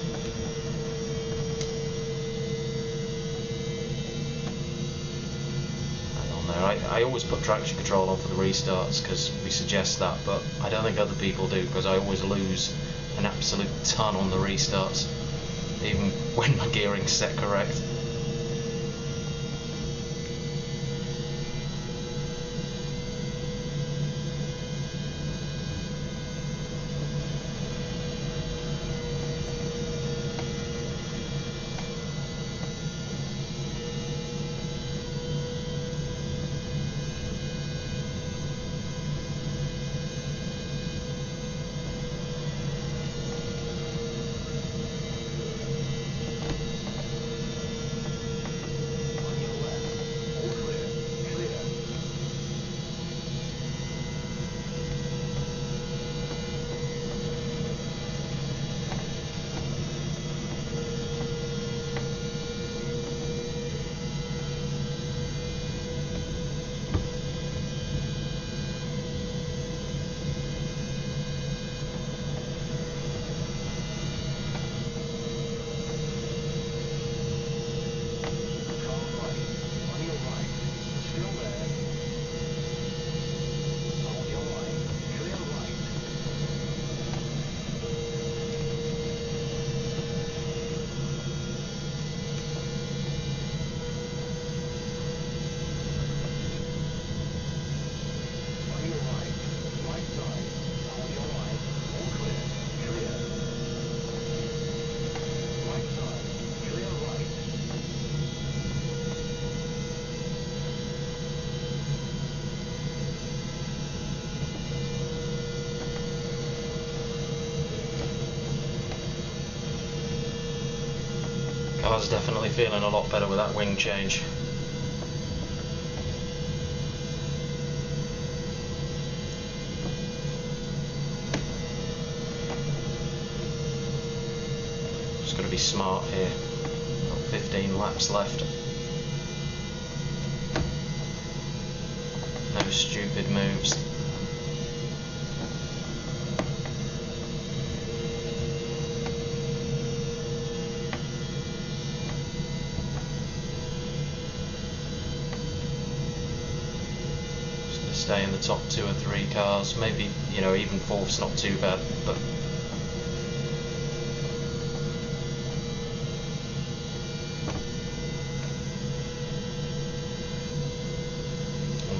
I always put traction control on for the restarts because we suggest that, but I don't think other people do because I always lose an absolute ton on the restarts, even when my gearing's set correct. Car's definitely feeling a lot better with that wing change. Just got to be smart here. Got 15 laps left. No stupid moves. Stay in the top 2 or 3 cars, maybe, you know, even 4th's not too bad, but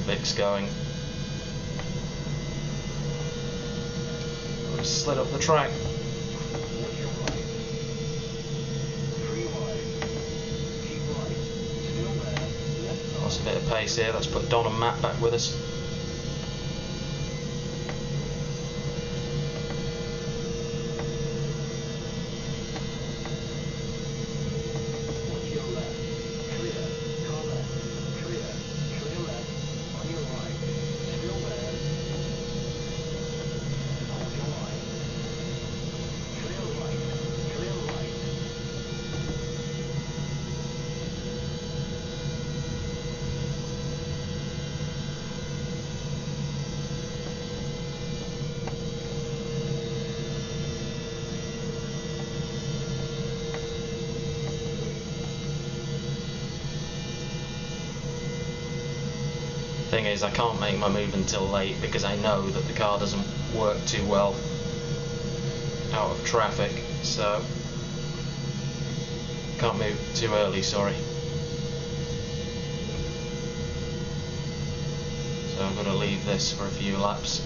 Vic's going. Slid up the track. Lost a bit of pace here. Let's put Don and Matt back with us. Thing is, I can't make my move until late because I know that the car doesn't work too well out of traffic, so can't move too early, sorry. So I'm going to leave this for a few laps.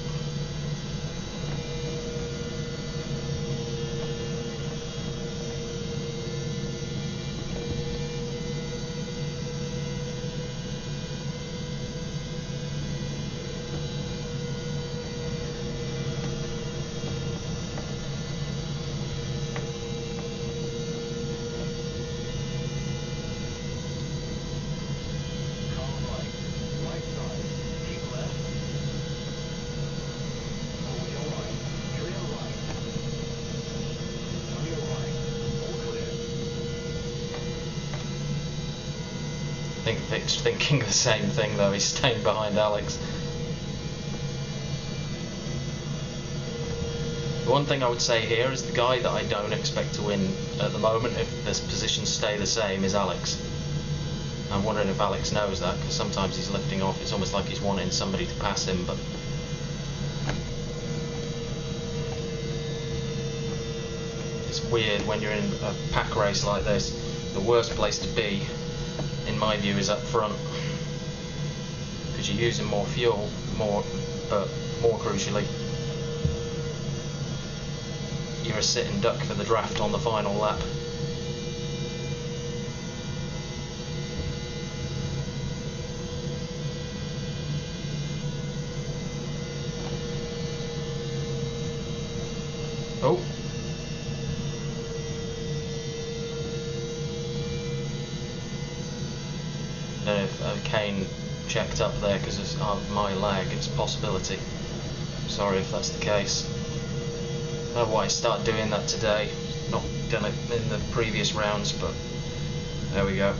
I think Vic's thinking the same thing though, he's staying behind Alex. The one thing I would say here is the guy that I don't expect to win at the moment, if the positions stay the same, is Alex. I'm wondering if Alex knows that, because sometimes he's lifting off, it's almost like he's wanting somebody to pass him, but it's weird when you're in a pack race like this. The worst place to be, in my view, is up front, because you're using more fuel, but more crucially, you're a sitting duck for the draft on the final lap. Oh. I don't know if Kane checked up there because of my lag, it's a possibility. Sorry if that's the case. I don't know why I started doing that today. Not done it in the previous rounds, but there we go.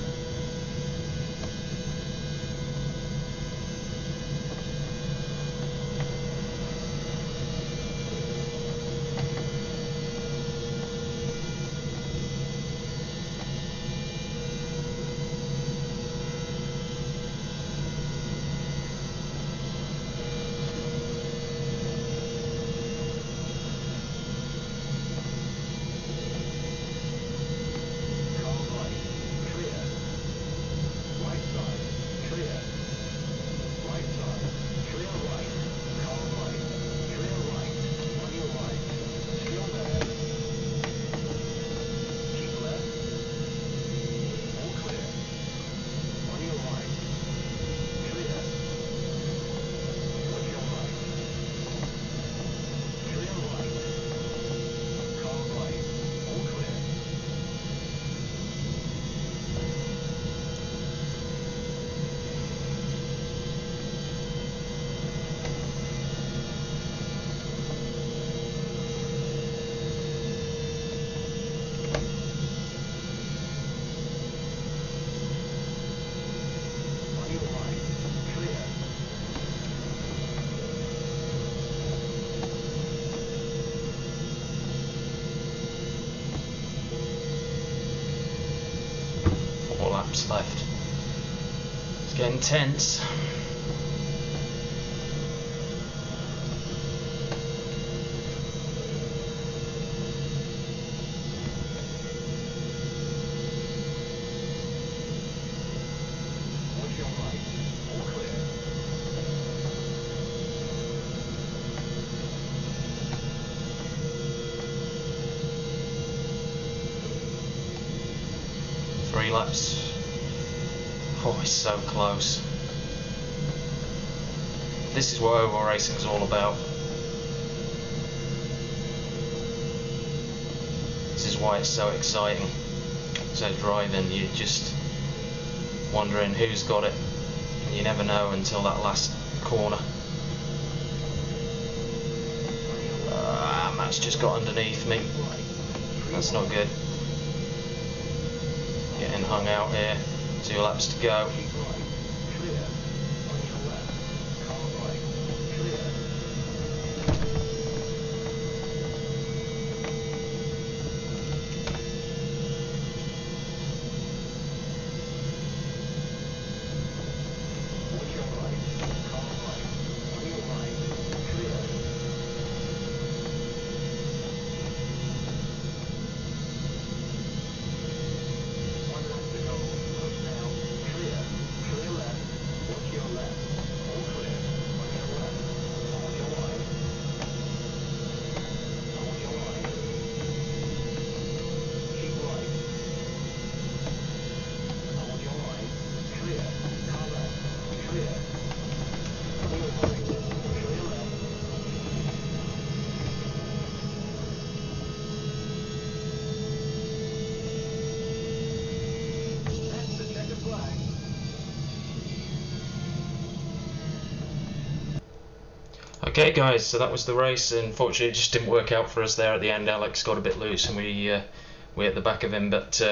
Left. It's getting tense. Watch your right. All clear. 3 laps. Oh, it's so close. This is what oval racing is all about. This is why it's so exciting. So driving, you're just wondering who's got it, and you never know until that last corner. Matt's just got underneath me. That's not good. Getting hung out here. 2 laps to go. Okay guys, so that was the race. Unfortunately it just didn't work out for us there at the end. Alex got a bit loose and we at the back of him, but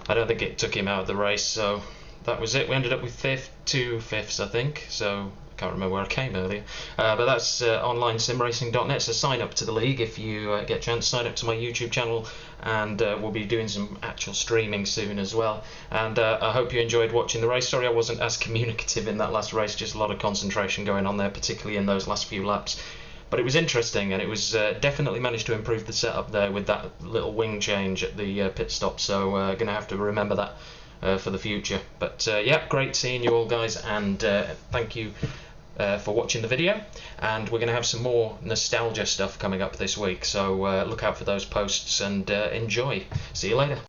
I don't think it took him out of the race, so that was it. We ended up with 2 fifths, I think, so I can't remember where I came earlier. But that's onlinesimracing.net, so sign up to the league if you get a chance. Sign up to my YouTube channel, and we'll be doing some actual streaming soon as well. And I hope you enjoyed watching the race. Sorry I wasn't as communicative in that last race, just a lot of concentration going on there, particularly in those last few laps. But it was interesting, and it was definitely managed to improve the setup there with that little wing change at the pit stop, so going to have to remember that for the future. But yeah, great seeing you all, guys, and thank you for watching the video. And we're going to have some more nostalgia stuff coming up this week, so look out for those posts and enjoy. See you later.